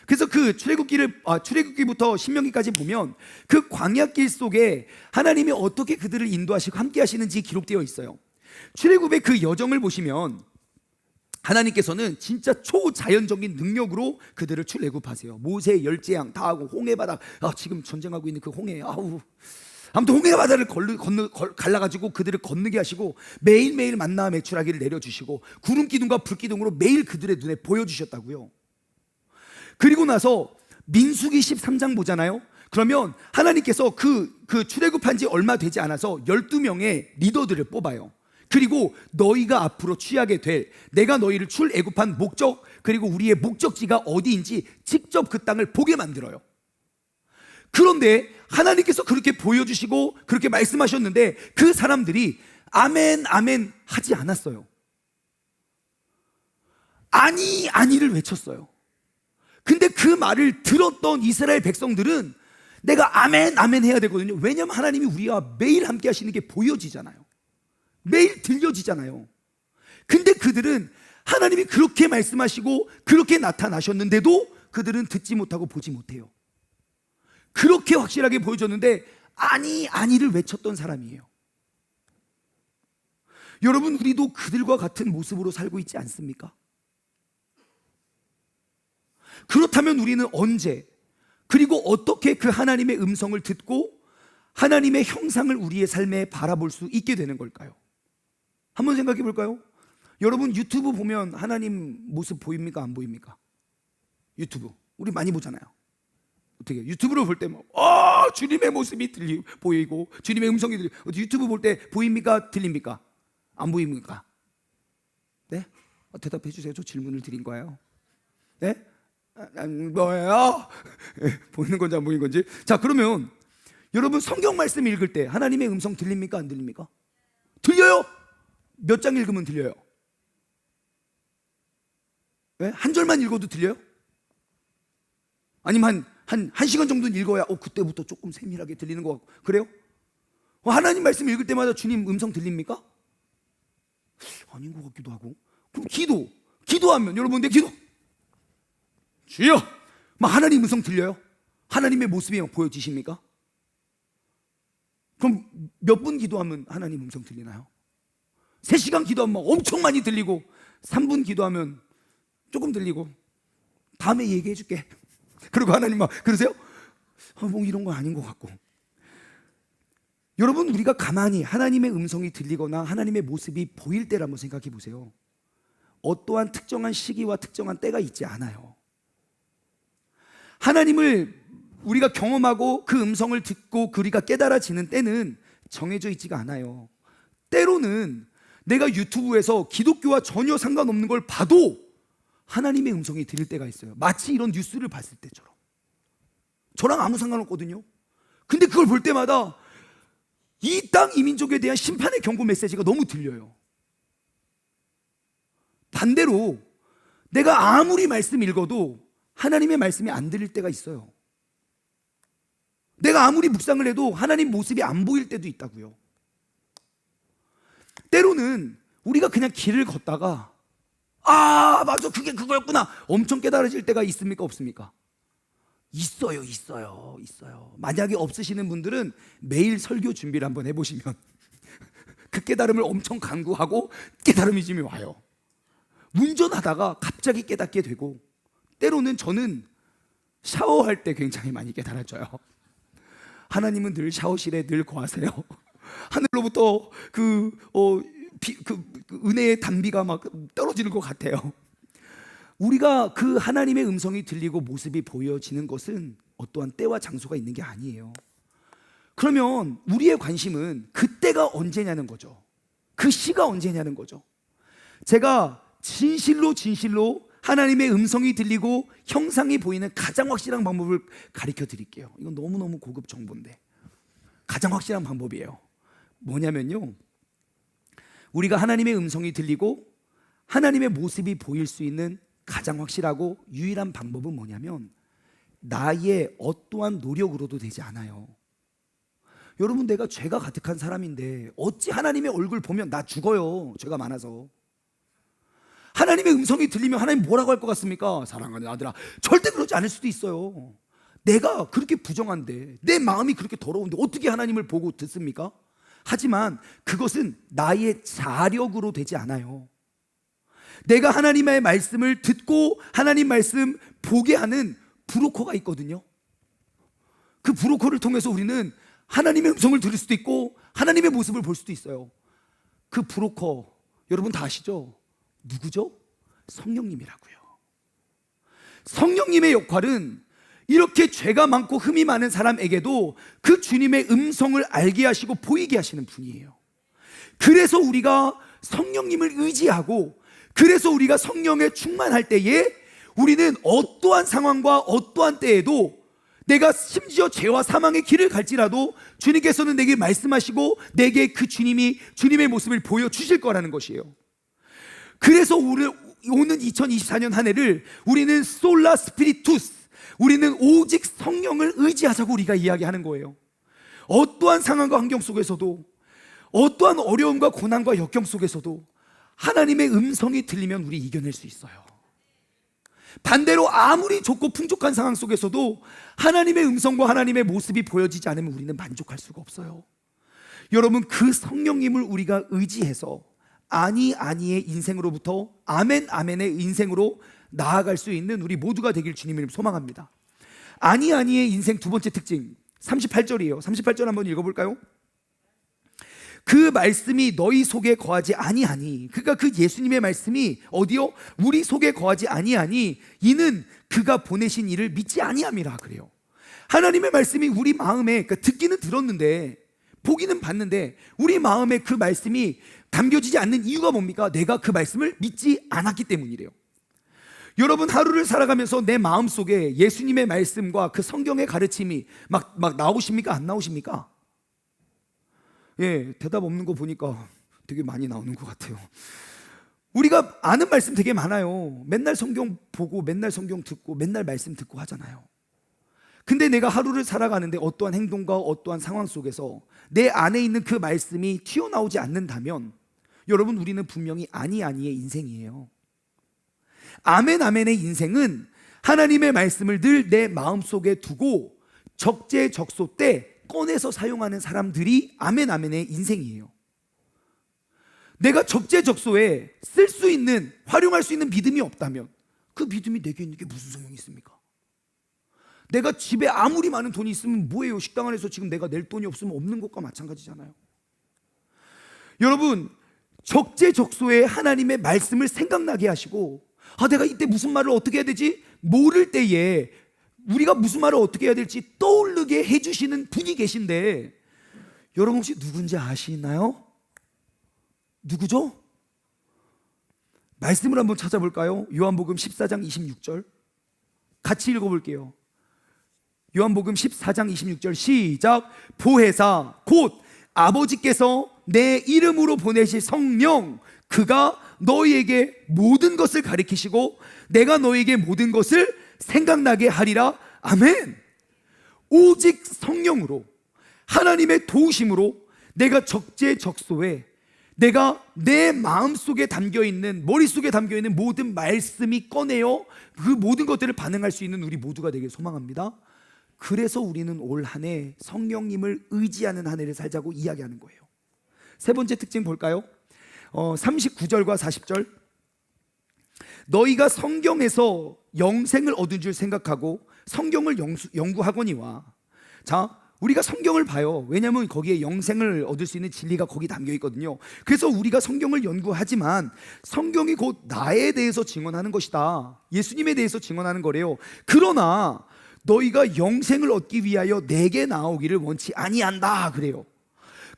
그래서 그 출애굽기부터 신명기까지 보면 그 광야길 속에 하나님이 어떻게 그들을 인도하시고 함께 하시는지 기록되어 있어요. 출애굽의 그 여정을 보시면 하나님께서는 진짜 초자연적인 능력으로 그들을 출애굽하세요. 모세 열재앙 다 하고 홍해바다, 지금 전쟁하고 있는 그 홍해, 아무튼 홍해바다를 갈라가지고 그들을 건너게 하시고 매일매일 만나 메추라기를 내려주시고 구름기둥과 불기둥으로 매일 그들의 눈에 보여주셨다고요. 그리고 나서 민수기 13장 보잖아요. 그러면 하나님께서 그 출애굽한 지 얼마 되지 않아서 12명의 리더들을 뽑아요. 그리고 너희가 앞으로 취하게 될, 내가 너희를 출애굽한 목적, 그리고 우리의 목적지가 어디인지 직접 그 땅을 보게 만들어요. 그런데 하나님께서 그렇게 보여주시고 그렇게 말씀하셨는데 그 사람들이 아멘 아멘 하지 않았어요. 아니 아니를 외쳤어요. 근데 그 말을 들었던 이스라엘 백성들은 내가 아멘 아멘 해야 되거든요. 왜냐하면 하나님이 우리와 매일 함께 하시는 게 보여지잖아요. 매일 들려지잖아요. 근데 그들은 하나님이 그렇게 말씀하시고 그렇게 나타나셨는데도 그들은 듣지 못하고 보지 못해요. 그렇게 확실하게 보여줬는데 아니 아니를 외쳤던 사람이에요. 여러분, 우리도 그들과 같은 모습으로 살고 있지 않습니까? 그렇다면 우리는 언제, 그리고 어떻게 그 하나님의 음성을 듣고 하나님의 형상을 우리의 삶에 바라볼 수 있게 되는 걸까요? 한번 생각해 볼까요? 여러분, 유튜브 보면 하나님 모습 보입니까? 안 보입니까? 유튜브 우리 많이 보잖아요. 어떻게 유튜브로 볼 때 뭐 주님의 모습이 보이고 주님의 음성이 들리고, 유튜브 볼 때 보입니까? 들립니까? 안 보입니까? 네? 대답해 주세요. 저 질문을 드린 거예요. 네? 뭐예요? 보이는 건지 안 보이는 건지. 자, 그러면 여러분, 성경 말씀 읽을 때 하나님의 음성 들립니까? 안 들립니까? 들려요. 몇 장 읽으면 들려요? 네? 한 절만 읽어도 들려요? 아니면 한 시간 정도는 읽어야 그때부터 조금 세밀하게 들리는 것 같고, 그래요? 하나님 말씀 읽을 때마다 주님 음성 들립니까? 아닌 것 같기도 하고. 그럼 기도하면, 여러분, 내 기도 주여 막 하나님 음성 들려요? 하나님의 모습이 보여지십니까? 그럼 몇 분 기도하면 하나님 음성 들리나요? 3시간 기도하면 엄청 많이 들리고, 3분 기도하면 조금 들리고, 다음에 얘기해 줄게. 그리고 하나님 막 그러세요? 뭐 이런 거 아닌 것 같고. 여러분, 우리가 가만히 하나님의 음성이 들리거나 하나님의 모습이 보일 때를 한번 생각해 보세요. 어떠한 특정한 시기와 특정한 때가 있지 않아요. 하나님을 우리가 경험하고 그 음성을 듣고 우리가 깨달아지는 때는 정해져 있지가 않아요. 때로는 내가 유튜브에서 기독교와 전혀 상관없는 걸 봐도 하나님의 음성이 들릴 때가 있어요. 마치 이런 뉴스를 봤을 때처럼. 저랑 아무 상관없거든요. 근데 그걸 볼 때마다 이 땅 이민족에 대한 심판의 경고 메시지가 너무 들려요. 반대로 내가 아무리 말씀 읽어도 하나님의 말씀이 안 들릴 때가 있어요. 내가 아무리 묵상을 해도 하나님 모습이 안 보일 때도 있다고요. 때로는 우리가 그냥 길을 걷다가 맞아, 그게 그거였구나 엄청 깨달아질 때가 있습니까? 없습니까? 있어요. 만약에 없으시는 분들은 매일 설교 준비를 한번 해보시면 그 깨달음을 엄청 간구하고 깨달음이 좀 와요. 운전하다가 갑자기 깨닫게 되고, 때로는 저는 샤워할 때 굉장히 많이 깨달아져요. 하나님은 늘 샤워실에 늘 거하세요. 하늘로부터 그 은혜의 단비가 막 떨어지는 것 같아요. 우리가 그 하나님의 음성이 들리고 모습이 보여지는 것은 어떠한 때와 장소가 있는 게 아니에요. 그러면 우리의 관심은 그때가 언제냐는 거죠. 그 시가 언제냐는 거죠. 제가 진실로 하나님의 음성이 들리고 형상이 보이는 가장 확실한 방법을 가르쳐 드릴게요. 이건 너무너무 고급 정보인데 가장 확실한 방법이에요. 뭐냐면요, 우리가 하나님의 음성이 들리고 하나님의 모습이 보일 수 있는 가장 확실하고 유일한 방법은 뭐냐면 나의 어떠한 노력으로도 되지 않아요. 여러분, 내가 죄가 가득한 사람인데 어찌 하나님의 얼굴 보면 나 죽어요. 죄가 많아서. 하나님의 음성이 들리면 하나님 뭐라고 할 것 같습니까? 사랑하는 아들아. 절대 그러지 않을 수도 있어요. 내가 그렇게 부정한데, 내 마음이 그렇게 더러운데 어떻게 하나님을 보고 듣습니까? 하지만 그것은 나의 자력으로 되지 않아요. 내가 하나님의 말씀을 듣고 하나님 말씀 보게 하는 브로커가 있거든요. 그 브로커를 통해서 우리는 하나님의 음성을 들을 수도 있고 하나님의 모습을 볼 수도 있어요. 그 브로커 여러분 다 아시죠? 누구죠? 성령님이라고요. 성령님의 역할은 이렇게 죄가 많고 흠이 많은 사람에게도 그 주님의 음성을 알게 하시고 보이게 하시는 분이에요. 그래서 우리가 성령님을 의지하고, 그래서 우리가 성령에 충만할 때에 우리는 어떠한 상황과 어떠한 때에도 내가 심지어 죄와 사망의 길을 갈지라도 주님께서는 내게 말씀하시고 내게 그 주님이 주님의 모습을 보여주실 거라는 것이에요. 그래서 오는 2024년 한 해를 우리는 솔라 스피리투스, 우리는 오직 성령을 의지하자고 우리가 이야기하는 거예요. 어떠한 상황과 환경 속에서도, 어떠한 어려움과 고난과 역경 속에서도 하나님의 음성이 들리면 우리 이겨낼 수 있어요. 반대로 아무리 좋고 풍족한 상황 속에서도 하나님의 음성과 하나님의 모습이 보여지지 않으면 우리는 만족할 수가 없어요. 여러분, 그 성령님을 우리가 의지해서 아니의 인생으로부터 아멘의 인생으로 나아갈 수 있는 우리 모두가 되길 주님을 소망합니다. 아니의 인생 두 번째 특징 38절이에요. 38절 한번 읽어볼까요? 그 말씀이 너희 속에 거하지 아니하니, 그러니까 그 예수님의 말씀이 어디요? 우리 속에 거하지 아니하니 이는 그가 보내신 이를 믿지 아니함이라 그래요. 하나님의 말씀이 우리 마음에, 그러니까 듣기는 들었는데 보기는 봤는데 우리 마음에 그 말씀이 담겨지지 않는 이유가 뭡니까? 내가 그 말씀을 믿지 않았기 때문이래요. 여러분, 하루를 살아가면서 내 마음속에 예수님의 말씀과 그 성경의 가르침이 막 나오십니까? 안 나오십니까? 예, 대답 없는 거 보니까 되게 많이 나오는 것 같아요. 우리가 아는 말씀 되게 많아요. 맨날 성경 보고 맨날 성경 듣고 맨날 말씀 듣고 하잖아요. 근데 내가 하루를 살아가는데 어떠한 행동과 어떠한 상황 속에서 내 안에 있는 그 말씀이 튀어나오지 않는다면 여러분, 우리는 분명히 아니의 인생이에요. 아멘의 인생은 하나님의 말씀을 늘 내 마음속에 두고 적재적소 때 꺼내서 사용하는 사람들이 아멘의 인생이에요. 내가 적재적소에 쓸 수 있는, 활용할 수 있는 믿음이 없다면 그 믿음이 내게 있는 게 무슨 소용이 있습니까? 내가 집에 아무리 많은 돈이 있으면 뭐예요? 식당 안에서 지금 내가 낼 돈이 없으면 없는 것과 마찬가지잖아요. 여러분, 적재적소에 하나님의 말씀을 생각나게 하시고, 내가 이때 무슨 말을 어떻게 해야 되지? 모를 때에 우리가 무슨 말을 어떻게 해야 될지 떠오르게 해주시는 분이 계신데, 여러분 혹시 누군지 아시나요? 누구죠? 말씀을 한번 찾아볼까요? 요한복음 14장 26절 같이 읽어볼게요. 요한복음 14장 26절 시작. 보혜사 곧 아버지께서 내 이름으로 보내실 성령, 그가 너희에게 모든 것을 가르치시고 내가 너희에게 모든 것을 생각나게 하리라. 아멘. 오직 성령으로, 하나님의 도우심으로 내가 적재적소에 내가 내 마음속에 담겨있는, 머릿속에 담겨있는 모든 말씀이 꺼내어 그 모든 것들을 반응할 수 있는 우리 모두가 되길 소망합니다. 그래서 우리는 올 한 해 성령님을 의지하는 한 해를 살자고 이야기하는 거예요. 세 번째 특징 볼까요? 39절과 40절. 너희가 성경에서 영생을 얻은 줄 생각하고 성경을 연구하거니와. 자, 우리가 성경을 봐요. 왜냐하면 거기에 영생을 얻을 수 있는 진리가 거기 담겨 있거든요. 그래서 우리가 성경을 연구하지만 성경이 곧 나에 대해서 증언하는 것이다. 예수님에 대해서 증언하는 거래요. 그러나 너희가 영생을 얻기 위하여 내게 나오기를 원치 아니한다 그래요.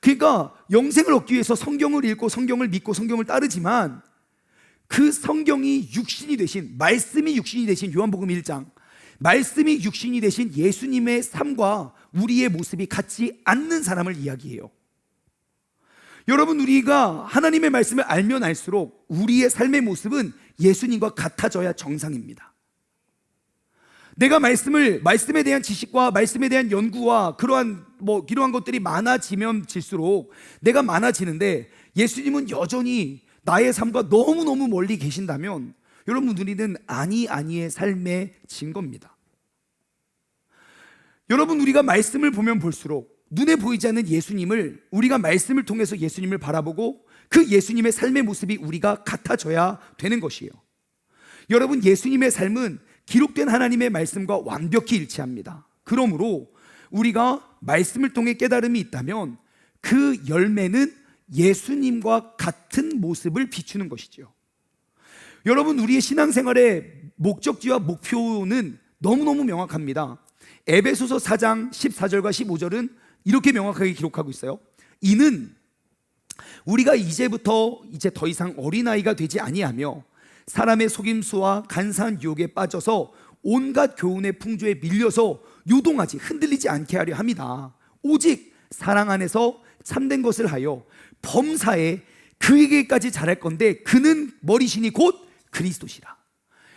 그러니까 영생을 얻기 위해서 성경을 읽고 성경을 믿고 성경을 따르지만 그 성경이 육신이 되신, 말씀이 육신이 되신 요한복음 1장, 말씀이 육신이 되신 예수님의 삶과 우리의 모습이 같지 않는 사람을 이야기해요. 여러분, 우리가 하나님의 말씀을 알면 알수록 우리의 삶의 모습은 예수님과 같아져야 정상입니다. 내가 말씀에 대한 지식과 말씀에 대한 연구와 그러한 것들이 많아지면 질수록 내가 많아지는데 예수님은 여전히 나의 삶과 너무너무 멀리 계신다면 여러분, 우리는 아니의 삶의 증거입니다. 여러분, 우리가 말씀을 보면 볼수록 눈에 보이지 않는 예수님을, 우리가 말씀을 통해서 예수님을 바라보고 그 예수님의 삶의 모습이 우리가 같아져야 되는 것이에요. 여러분, 예수님의 삶은 기록된 하나님의 말씀과 완벽히 일치합니다. 그러므로 우리가 말씀을 통해 깨달음이 있다면 그 열매는 예수님과 같은 모습을 비추는 것이죠. 여러분, 우리의 신앙생활의 목적지와 목표는 너무너무 명확합니다. 에베소서 4장 14절과 15절은 이렇게 명확하게 기록하고 있어요. 이는 우리가 이제부터 더 이상 어린아이가 되지 아니하며 사람의 속임수와 간사한 유혹에 빠져서 온갖 교훈의 풍조에 밀려서 요동하지 흔들리지 않게 하려 합니다. 오직 사랑 안에서 참된 것을 하여 범사에 그에게까지 잘할 건데 그는 머리시니 곧 그리스도시라.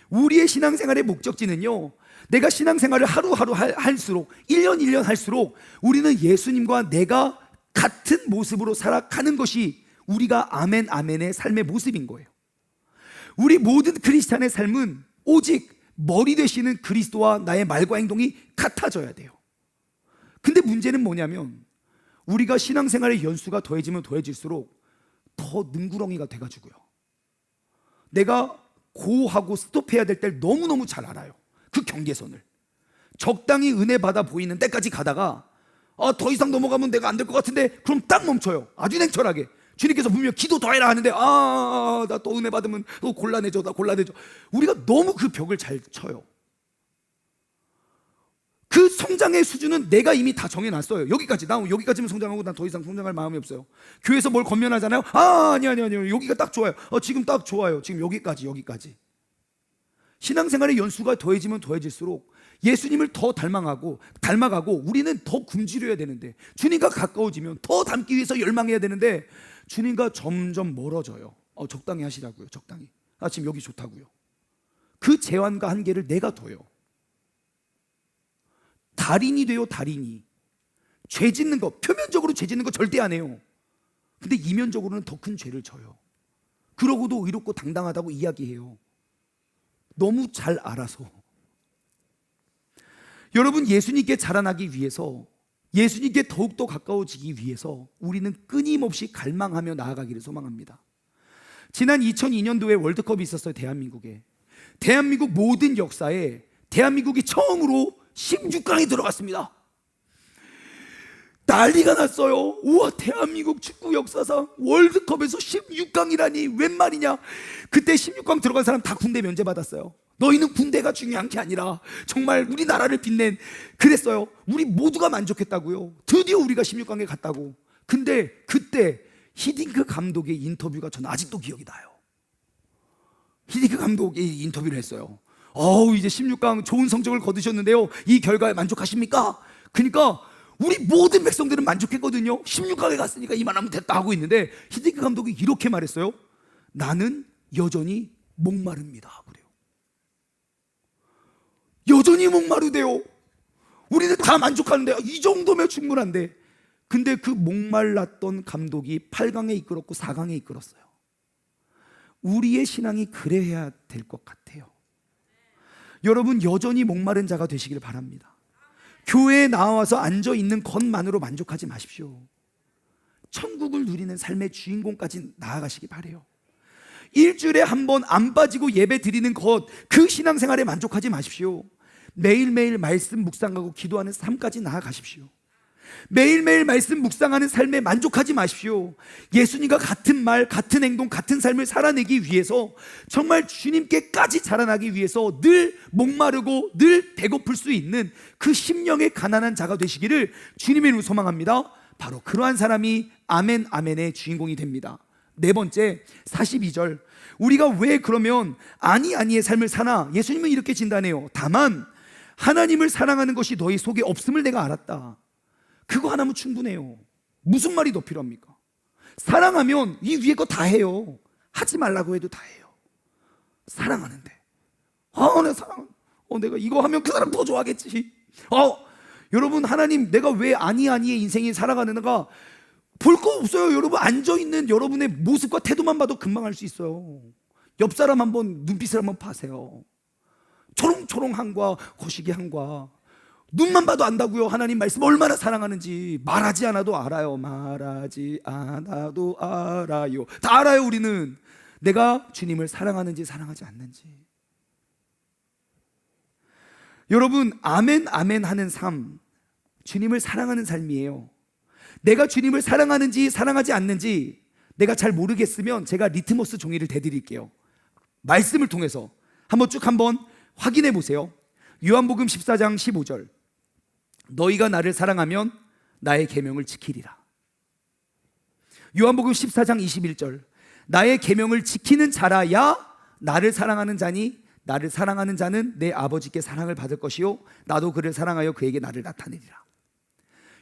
우리의 신앙생활의 목적지는요, 내가 신앙생활을 하루하루 할수록 1년 할수록 우리는 예수님과 내가 같은 모습으로 살아가는 것이 우리가 아멘 아멘의 삶의 모습인 거예요. 우리 모든 크리스찬의 삶은 오직 머리 되시는 그리스도와 나의 말과 행동이 같아져야 돼요. 근데 문제는 뭐냐면 우리가 신앙생활의 연수가 더해지면 더해질수록 더 능구렁이가 돼가지고요, 내가 고하고 스톱해야 될 때를 너무너무 잘 알아요. 그 경계선을 적당히 은혜 받아 보이는 때까지 가다가 더 이상 넘어가면 내가 안 될 것 같은데 그럼 딱 멈춰요. 아주 냉철하게 주님께서 분명 기도 더 해라 하는데 나 또 은혜 받으면 또 곤란해져. 우리가 너무 그 벽을 잘 쳐요. 그 성장의 수준은 내가 이미 다 정해놨어요. 여기까지면 성장하고 난 더 이상 성장할 마음이 없어요. 교회에서 뭘 권면하잖아요. 아니요 여기가 딱 좋아요. 지금 딱 좋아요. 지금 여기까지. 신앙생활의 연수가 더해지면 더해질수록 예수님을 더 닮아가고 우리는 더 굶주려야 되는데, 주님과 가까워지면 더 닮기 위해서 열망해야 되는데 주님과 점점 멀어져요. 적당히 하시라고요. 적당히. 지금 여기 좋다고요. 그 제한과 한계를 내가 둬요. 달인이 돼요. 달인이. 죄 짓는 거, 표면적으로 죄 짓는 거 절대 안 해요. 근데 이면적으로는 더 큰 죄를 져요. 그러고도 의롭고 당당하다고 이야기해요. 너무 잘 알아서. 여러분, 예수님께 자라나기 위해서, 예수님께 더욱더 가까워지기 위해서 우리는 끊임없이 갈망하며 나아가기를 소망합니다. 지난 2002년도에 월드컵이 있었어요. 대한민국 모든 역사에 대한민국이 처음으로 16강에 들어갔습니다. 난리가 났어요. 우와, 대한민국 축구 역사상 월드컵에서 16강이라니 웬 말이냐. 그때 16강 들어간 사람 다 군대 면제받았어요. 너희는 군대가 중요한 게 아니라 정말 우리나라를 빛낸, 그랬어요. 우리 모두가 만족했다고요. 드디어 우리가 16강에 갔다고. 근데 그때 히딩크 감독의 인터뷰가 저는 아직도 기억이 나요. 히딩크 감독이 인터뷰를 했어요. 이제 16강 좋은 성적을 거두셨는데요, 이 결과에 만족하십니까? 그러니까 우리 모든 백성들은 만족했거든요. 16강에 갔으니까 이만하면 됐다 하고 있는데 히딩크 감독이 이렇게 말했어요. 나는 여전히 목마릅니다. 그래요. 여전히 목마르대요. 우리는 다 만족하는데 이 정도면 충분한데, 근데 그 목말랐던 감독이 8강에 이끌었고 4강에 이끌었어요. 우리의 신앙이 그래야 될 것 같아요. 여러분, 여전히 목마른 자가 되시길 바랍니다. 교회에 나와서 앉아있는 것만으로 만족하지 마십시오. 천국을 누리는 삶의 주인공까지 나아가시기 바라요. 일주일에 한 번 안 빠지고 예배 드리는 것, 그 신앙생활에 만족하지 마십시오. 매일매일 말씀 묵상하고 기도하는 삶까지 나아가십시오. 매일매일 말씀 묵상하는 삶에 만족하지 마십시오. 예수님과 같은 말, 같은 행동, 같은 삶을 살아내기 위해서, 정말 주님께까지 자라나기 위해서 늘 목마르고 늘 배고플 수 있는 그 심령의 가난한 자가 되시기를 주님의 이름으로 소망합니다. 바로 그러한 사람이 아멘 아멘의 주인공이 됩니다. 네 번째, 42절. 우리가 왜 그러면 아니의 삶을 사나? 예수님은 이렇게 진단해요. 다만 하나님을 사랑하는 것이 너희 속에 없음을 내가 알았다. 그거 하나면 충분해요. 무슨 말이 더 필요합니까? 사랑하면 이 위에 거 다 해요. 하지 말라고 해도 다 해요. 사랑하는데 내가 이거 하면 그 사람 더 좋아하겠지. 여러분, 하나님, 내가 왜 아니의 인생이 살아가는가 볼 거 없어요. 여러분, 앉아있는 여러분의 모습과 태도만 봐도 금방 알 수 있어요. 옆 사람 한번 눈빛을 한번 파세요. 초롱초롱한과 거시기한과 눈만 봐도 안다고요. 하나님 말씀 얼마나 사랑하는지. 말하지 않아도 알아요. 말하지 않아도 알아요. 다 알아요. 우리는 내가 주님을 사랑하는지 사랑하지 않는지. 여러분, 아멘 아멘 하는 삶, 주님을 사랑하는 삶이에요. 내가 주님을 사랑하는지 사랑하지 않는지 내가 잘 모르겠으면 제가 리트머스 종이를 대드릴게요. 말씀을 통해서 한번 확인해 보세요. 요한복음 14장 15절. 너희가 나를 사랑하면 나의 계명을 지키리라. 요한복음 14장 21절. 나의 계명을 지키는 자라야 나를 사랑하는 자니 나를 사랑하는 자는 내 아버지께 사랑을 받을 것이요 나도 그를 사랑하여 그에게 나를 나타내리라.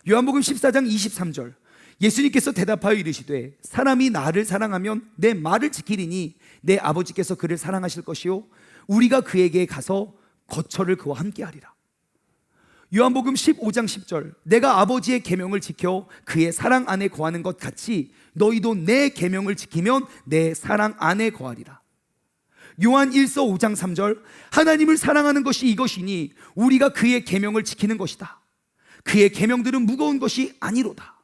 요한복음 14장 23절, 예수님께서 대답하여 이르시되 사람이 나를 사랑하면 내 말을 지키리니 내 아버지께서 그를 사랑하실 것이요 우리가 그에게 가서 거처를 그와 함께 하리라. 요한복음 15장 10절, 내가 아버지의 계명을 지켜 그의 사랑 안에 거하는 것 같이 너희도 내 계명을 지키면 내 사랑 안에 거하리라. 요한 1서 5장 3절, 하나님을 사랑하는 것이 이것이니 우리가 그의 계명을 지키는 것이다. 그의 계명들은 무거운 것이 아니로다.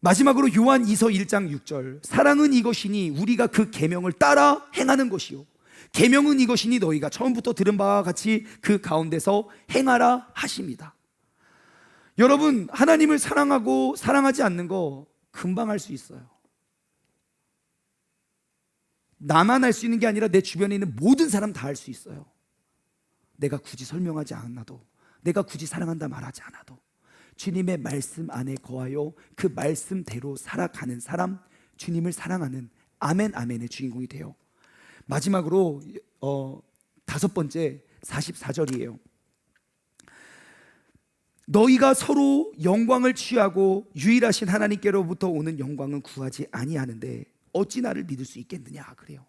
마지막으로 요한 2서 1장 6절, 사랑은 이것이니 우리가 그 계명을 따라 행하는 것이요 계명은 이것이니 너희가 처음부터 들은 바와 같이 그 가운데서 행하라 하십니다. 여러분, 하나님을 사랑하고 사랑하지 않는 거 금방 할 수 있어요. 나만 할 수 있는 게 아니라 내 주변에 있는 모든 사람 다 할 수 있어요. 내가 굳이 설명하지 않아도, 내가 굳이 사랑한다 말하지 않아도 주님의 말씀 안에 거하여 그 말씀대로 살아가는 사람, 주님을 사랑하는 아멘 아멘의 주인공이 돼요. 마지막으로 다섯 번째 44절이에요. 너희가 서로 영광을 취하고 유일하신 하나님께로부터 오는 영광은 구하지 아니하는데 어찌 나를 믿을 수 있겠느냐 그래요.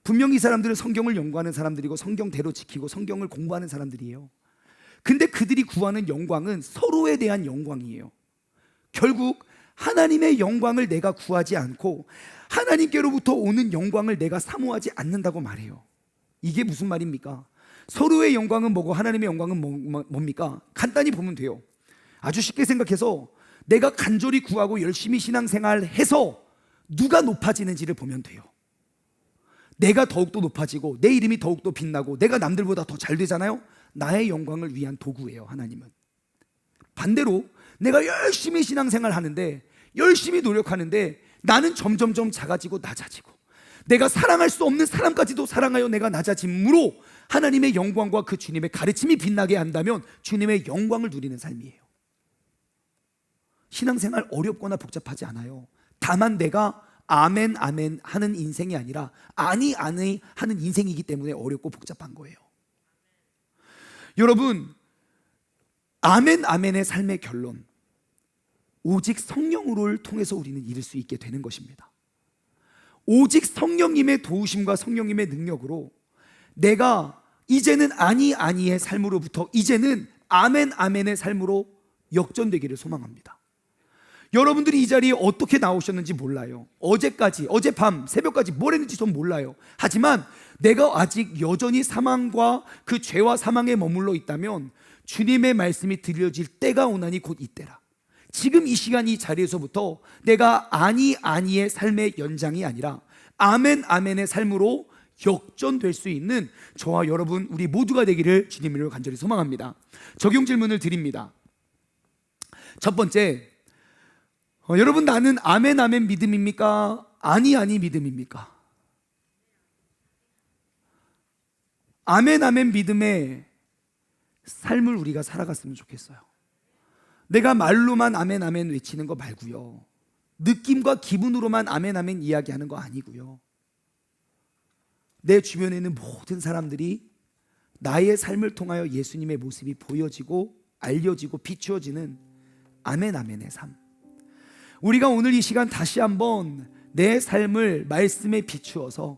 분명히 이 사람들은 성경을 연구하는 사람들이고 성경대로 지키고 성경을 공부하는 사람들이에요. 근데 그들이 구하는 영광은 서로에 대한 영광이에요. 결국 하나님의 영광을 내가 구하지 않고 하나님께로부터 오는 영광을 내가 사모하지 않는다고 말해요. 이게 무슨 말입니까? 서로의 영광은 뭐고 하나님의 영광은 뭡니까? 간단히 보면 돼요. 아주 쉽게 생각해서 내가 간절히 구하고 열심히 신앙생활해서 누가 높아지는지를 보면 돼요. 내가 더욱더 높아지고 내 이름이 더욱더 빛나고 내가 남들보다 더 잘 되잖아요. 나의 영광을 위한 도구예요, 하나님은. 반대로 내가 열심히 신앙생활 하는데, 열심히 노력하는데 나는 점점점 작아지고 낮아지고 내가 사랑할 수 없는 사람까지도 사랑하여 내가 낮아짐으로 하나님의 영광과 그 주님의 가르침이 빛나게 한다면 주님의 영광을 누리는 삶이에요. 신앙생활 어렵거나 복잡하지 않아요. 다만 내가 아멘 아멘 하는 인생이 아니라 아니 아니 하는 인생이기 때문에 어렵고 복잡한 거예요. 여러분, 아멘 아멘의 삶의 결론, 오직 성령으로를 통해서 우리는 이룰 수 있게 되는 것입니다. 오직 성령님의 도우심과 성령님의 능력으로 내가 이제는 아니 아니의 삶으로부터 이제는 아멘 아멘의 삶으로 역전되기를 소망합니다. 여러분들이 이 자리에 어떻게 나오셨는지 몰라요. 어제까지, 어젯밤 새벽까지 뭘 했는지 전 몰라요. 하지만 내가 아직 여전히 사망과 그 죄와 사망에 머물러 있다면 주님의 말씀이 들려질 때가 오나니 곧 이때라. 지금 이 시간 이 자리에서부터 내가 아니 아니의 삶의 연장이 아니라 아멘 아멘의 삶으로 역전될 수 있는 저와 여러분 우리 모두가 되기를 주님으로 간절히 소망합니다. 적용 질문을 드립니다. 첫 번째, 여러분, 나는 아멘 아멘 믿음입니까? 아니 아니 믿음입니까? 아멘 아멘 믿음의 삶을 우리가 살아갔으면 좋겠어요. 내가 말로만 아멘 아멘 외치는 거 말고요, 느낌과 기분으로만 아멘 아멘 이야기하는 거 아니고요, 내 주변에 있는 모든 사람들이 나의 삶을 통하여 예수님의 모습이 보여지고 알려지고 비추어지는 아멘 아멘의 삶. 우리가 오늘 이 시간 다시 한번 내 삶을 말씀에 비추어서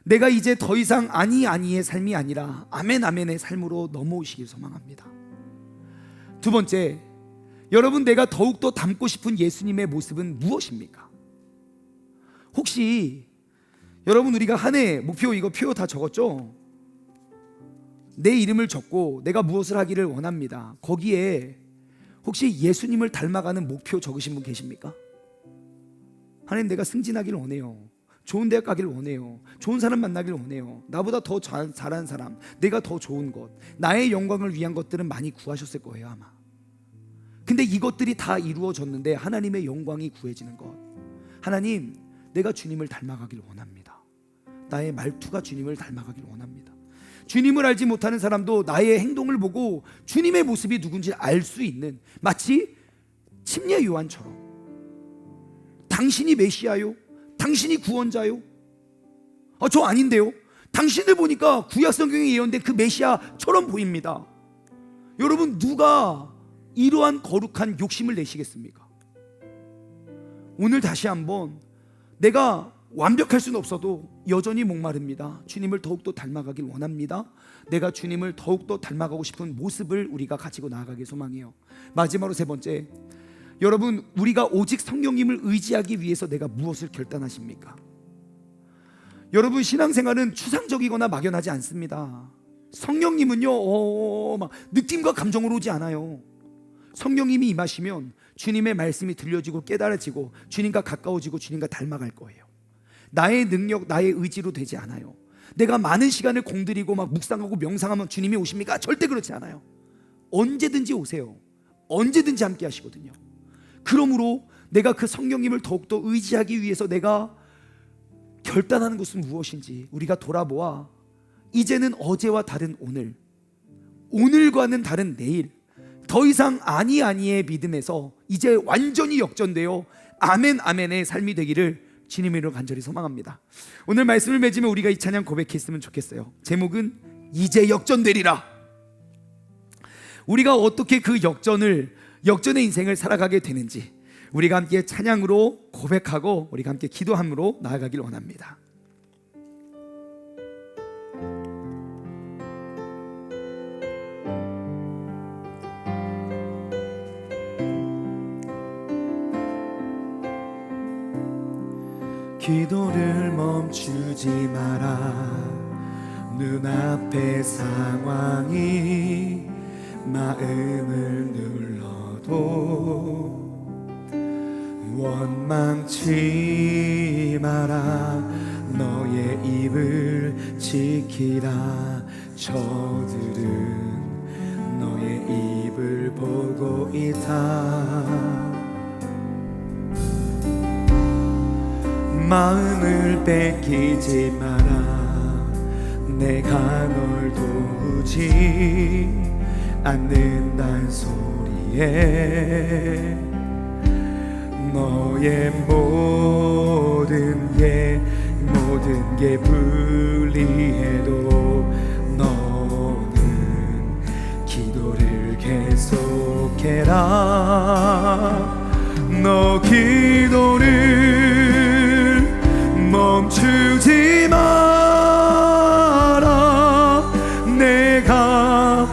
내가 이제 더 이상 아니 아니의 삶이 아니라 아멘 아멘의 삶으로 넘어오시길 소망합니다. 두 번째, 여러분, 내가 더욱더 닮고 싶은 예수님의 모습은 무엇입니까? 혹시 여러분, 우리가 한 해 목표, 이거 표 다 적었죠? 내 이름을 적고 내가 무엇을 하기를 원합니다. 거기에 혹시 예수님을 닮아가는 목표 적으신 분 계십니까? 하나님, 내가 승진하기를 원해요. 좋은 대학 가기를 원해요. 좋은 사람 만나기를 원해요. 나보다 더 잘하는 사람, 내가 더 좋은 것, 나의 영광을 위한 것들은 많이 구하셨을 거예요, 아마. 근데 이것들이 다 이루어졌는데 하나님의 영광이 구해지는 것, 하나님, 내가 주님을 닮아가기를 원합니다. 나의 말투가 주님을 닮아가기를 원합니다. 주님을 알지 못하는 사람도 나의 행동을 보고 주님의 모습이 누군지 알 수 있는, 마치 침례 요한처럼, 당신이 메시아요? 당신이 구원자요? 저 아닌데요? 당신을 보니까 구약 성경에 예언된 그 메시아처럼 보입니다. 여러분, 누가 이러한 거룩한 욕심을 내시겠습니까? 오늘 다시 한번 내가 완벽할 수는 없어도 여전히 목마릅니다. 주님을 더욱더 닮아가길 원합니다. 내가 주님을 더욱더 닮아가고 싶은 모습을 우리가 가지고 나아가길 소망해요. 마지막으로 세 번째, 여러분, 우리가 오직 성령님을 의지하기 위해서 내가 무엇을 결단하십니까? 여러분, 신앙생활은 추상적이거나 막연하지 않습니다. 성령님은요, 막 느낌과 감정으로 오지 않아요. 성령님이 임하시면 주님의 말씀이 들려지고 깨달아지고 주님과 가까워지고 주님과 닮아갈 거예요. 나의 능력, 나의 의지로 되지 않아요. 내가 많은 시간을 공들이고 막 묵상하고 명상하면 주님이 오십니까? 절대 그렇지 않아요. 언제든지 오세요. 언제든지 함께 하시거든요. 그러므로 내가 그 성령님을 더욱더 의지하기 위해서 내가 결단하는 것은 무엇인지 우리가 돌아보아 이제는 어제와 다른 오늘, 오늘과는 다른 내일, 더 이상 아니의 믿음에서 이제 완전히 역전되어 아멘 아멘의 삶이 되기를 주님의 이름으로 간절히 소망합니다. 오늘 말씀을 맺으면 우리가 이 찬양 고백했으면 좋겠어요. 제목은 이제 역전되리라. 우리가 어떻게 그 역전의 인생을 살아가게 되는지 우리가 함께 찬양으로 고백하고 우리가 함께 기도함으로 나아가길 원합니다. 기도를 멈추지 마라. 눈앞의 상황이 마음을 눌러도 원망치 마라. 너의 입을 지키라. 저들은 너의 입을 보고 있다. 마음을 뺏기지 마라. 내가 널 도우지 않는단 소리에 너의 모든 게 불리해도 너는 기도를 계속해라. 너 기도를 멈추지 마라. 내가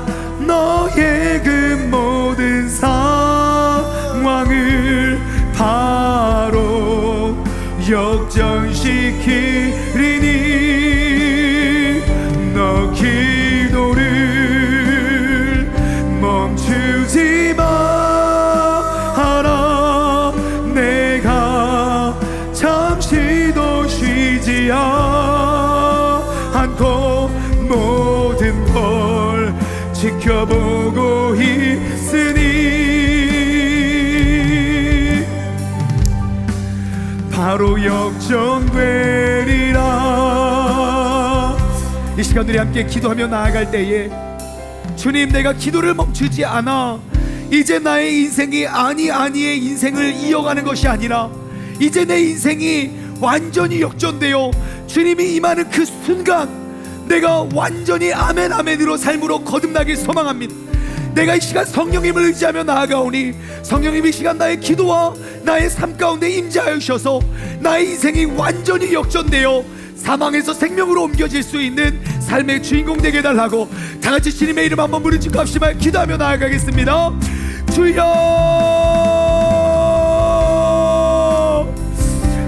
너의 그 모든 상황을 바로 역전시키리니 너 기도를 멈추지 마라. 내가 잠시도 쉬지 않고 모든 걸 지켜보고 있으니 바로 역전되리라. 이 시간 우리 함께 기도하며 나아갈 때에 주님, 내가 기도를 멈추지 않아. 이제 나의 인생이 아니의 인생을 이어가는 것이 아니라 이제 내 인생이 완전히 역전되어 주님이 임하는 그 순간 내가 완전히 아멘 아멘으로 삶으로 거듭나길 소망합니다. 내가 이 시간 성령님을 의지하며 나아가오니 성령님이 이 시간 나의 기도와 나의 삶 가운데 임재하여 주셔서 나의 인생이 완전히 역전되어 사망에서 생명으로 옮겨질 수 있는 삶의 주인공 되게 해달라고 다같이 주님의 이름 한번 부르짖고 합시다. 기도하며 나아가겠습니다. 주여,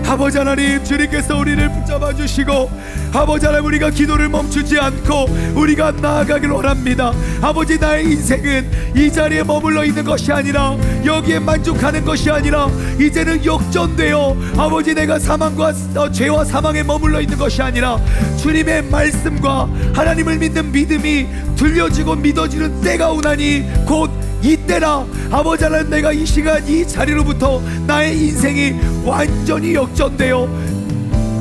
아버지 하나님, 주님께서 우리를 붙잡아 주시고 아버지 하나님, 우리가 기도를 멈추지 않고 우리가 나아가길 원합니다. 아버지, 나의 인생은 이 자리에 머물러 있는 것이 아니라 여기에 만족하는 것이 아니라 이제는 역전되어 아버지 내가 사망과 죄와 사망에 머물러 있는 것이 아니라 주님의 말씀과 하나님을 믿는 믿음이 들려지고 믿어지는 때가 오나니 곧 이때라. 아버지 하나님, 내가 이 시간 이 자리로부터 나의 인생이 완전히 역전되어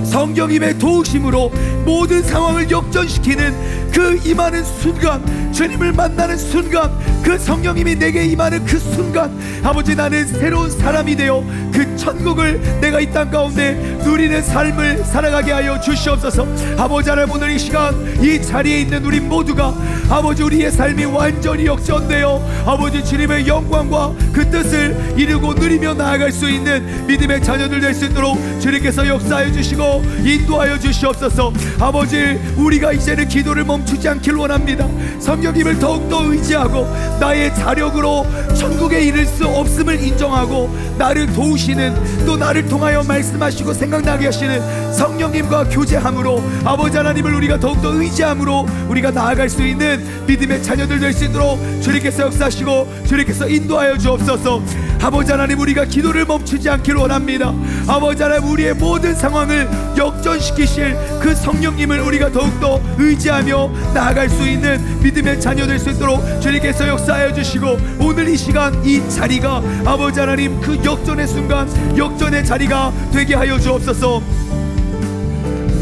성령님의 도우심으로 모든 상황을 역전시키는 그 임하는 순간, 주님을 만나는 순간, 그 성령님이 내게 임하는 그 순간, 아버지, 나는 새로운 사람이 되어 그 천국을 내가 이 땅 가운데 누리는 삶을 살아가게 하여 주시옵소서. 아버지 하나님, 오늘 이 시간 이 자리에 있는 우리 모두가 아버지, 우리의 삶이 완전히 역전되어 아버지 주님의 영광과 그 뜻을 이루고 누리며 나아갈 수 있는 믿음의 자녀들 될 수 있도록 주님께서 역사하여 주시고 인도하여 주시옵소서. 아버지, 우리가 이제는 기도를 멈추지 않길 원합니다. 성령님을 더욱더 의지하고 나의 자력으로 천국에 이를 수 없음을 인정하고 나를 도우시는, 또 나를 통하여 말씀하시고 생각나게 하시는 성령님과 교제함으로 아버지 하나님을 우리가 더욱더 의지함으로 우리가 나아갈 수 있는 믿음의 자녀들 될 수 있도록 주님께서 역사하시고 주님께서 인도하여 주옵소서. 아버지 하나님, 우리가 기도를 멈추지 않길 원합니다. 아버지 하나님, 우리의 모든 상황을 역전시키실 그 성령님을 우리가 더욱더 의지하며 나아갈 수 있는 믿음의 자녀 될 수 있도록 주님께서 역사하여 주시고, 오늘 이 시간 이 자리가 아버지 하나님 그 역전의 순간, 역전의 자리가 되게 하여 주옵소서.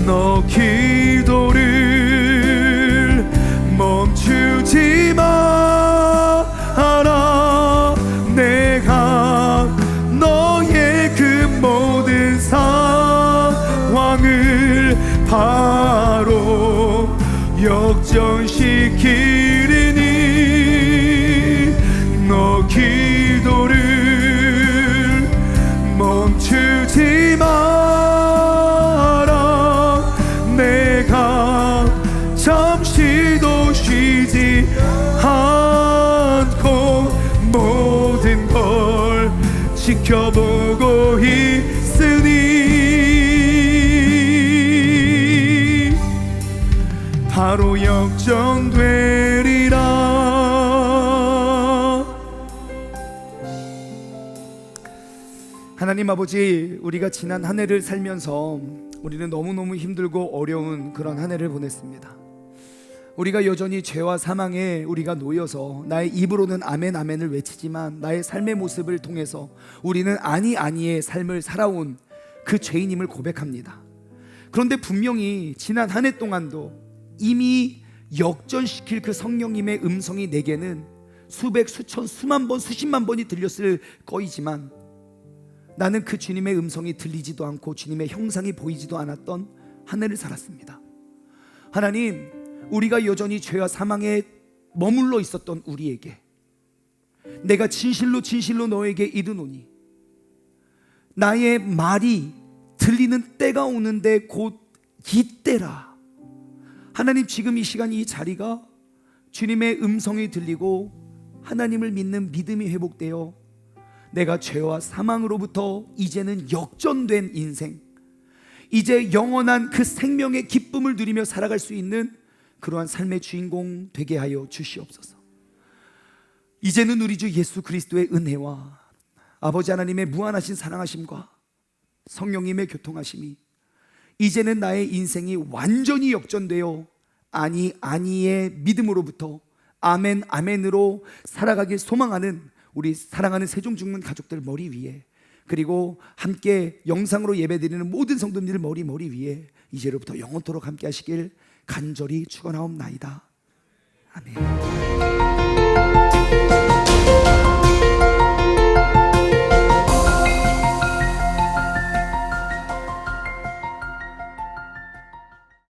너 기도를 멈추지 마라. 내가 너의 그 모든 상황을 바로 역전시키리니 너 기도를 멈추지 마라. 내가 잠시도 쉬지 않고 모든 걸 지켜보고 있으니 바로 역전되리라. 하나님 아버지, 우리가 지난 한 해를 살면서 우리는 너무너무 힘들고 어려운 그런 한 해를 보냈습니다. 우리가 여전히 죄와 사망에 우리가 놓여서 나의 입으로는 아멘 아멘을 외치지만 나의 삶의 모습을 통해서 우리는 아니 아니의 삶을 살아온 그 죄인임을 고백합니다. 그런데 분명히 지난 한 해 동안도 이미 역전시킬 그 성령님의 음성이 내게는 수백, 수천, 수만 번, 수십만 번이 들렸을 거이지만 나는 그 주님의 음성이 들리지도 않고 주님의 형상이 보이지도 않았던 한 해를 살았습니다. 하나님, 우리가 여전히 죄와 사망에 머물러 있었던 우리에게 내가 진실로 진실로 너에게 이르노니 나의 말이 들리는 때가 오는데 곧 이때라. 하나님, 지금 이 시간 이 자리가 주님의 음성이 들리고 하나님을 믿는 믿음이 회복되어 내가 죄와 사망으로부터 이제는 역전된 인생, 이제 영원한 그 생명의 기쁨을 누리며 살아갈 수 있는 그러한 삶의 주인공 되게 하여 주시옵소서. 이제는 우리 주 예수 그리스도의 은혜와 아버지 하나님의 무한하신 사랑하심과 성령님의 교통하심이 이제는 나의 인생이 완전히 역전되어 아니 아니의 믿음으로부터 아멘 아멘으로 살아가길 소망하는 우리 사랑하는 세종중문 가족들 머리 위에, 그리고 함께 영상으로 예배드리는 모든 성도님들 머리 위에 이제로부터 영원토록 함께 하시길 간절히 축원하옵나이다. 아멘.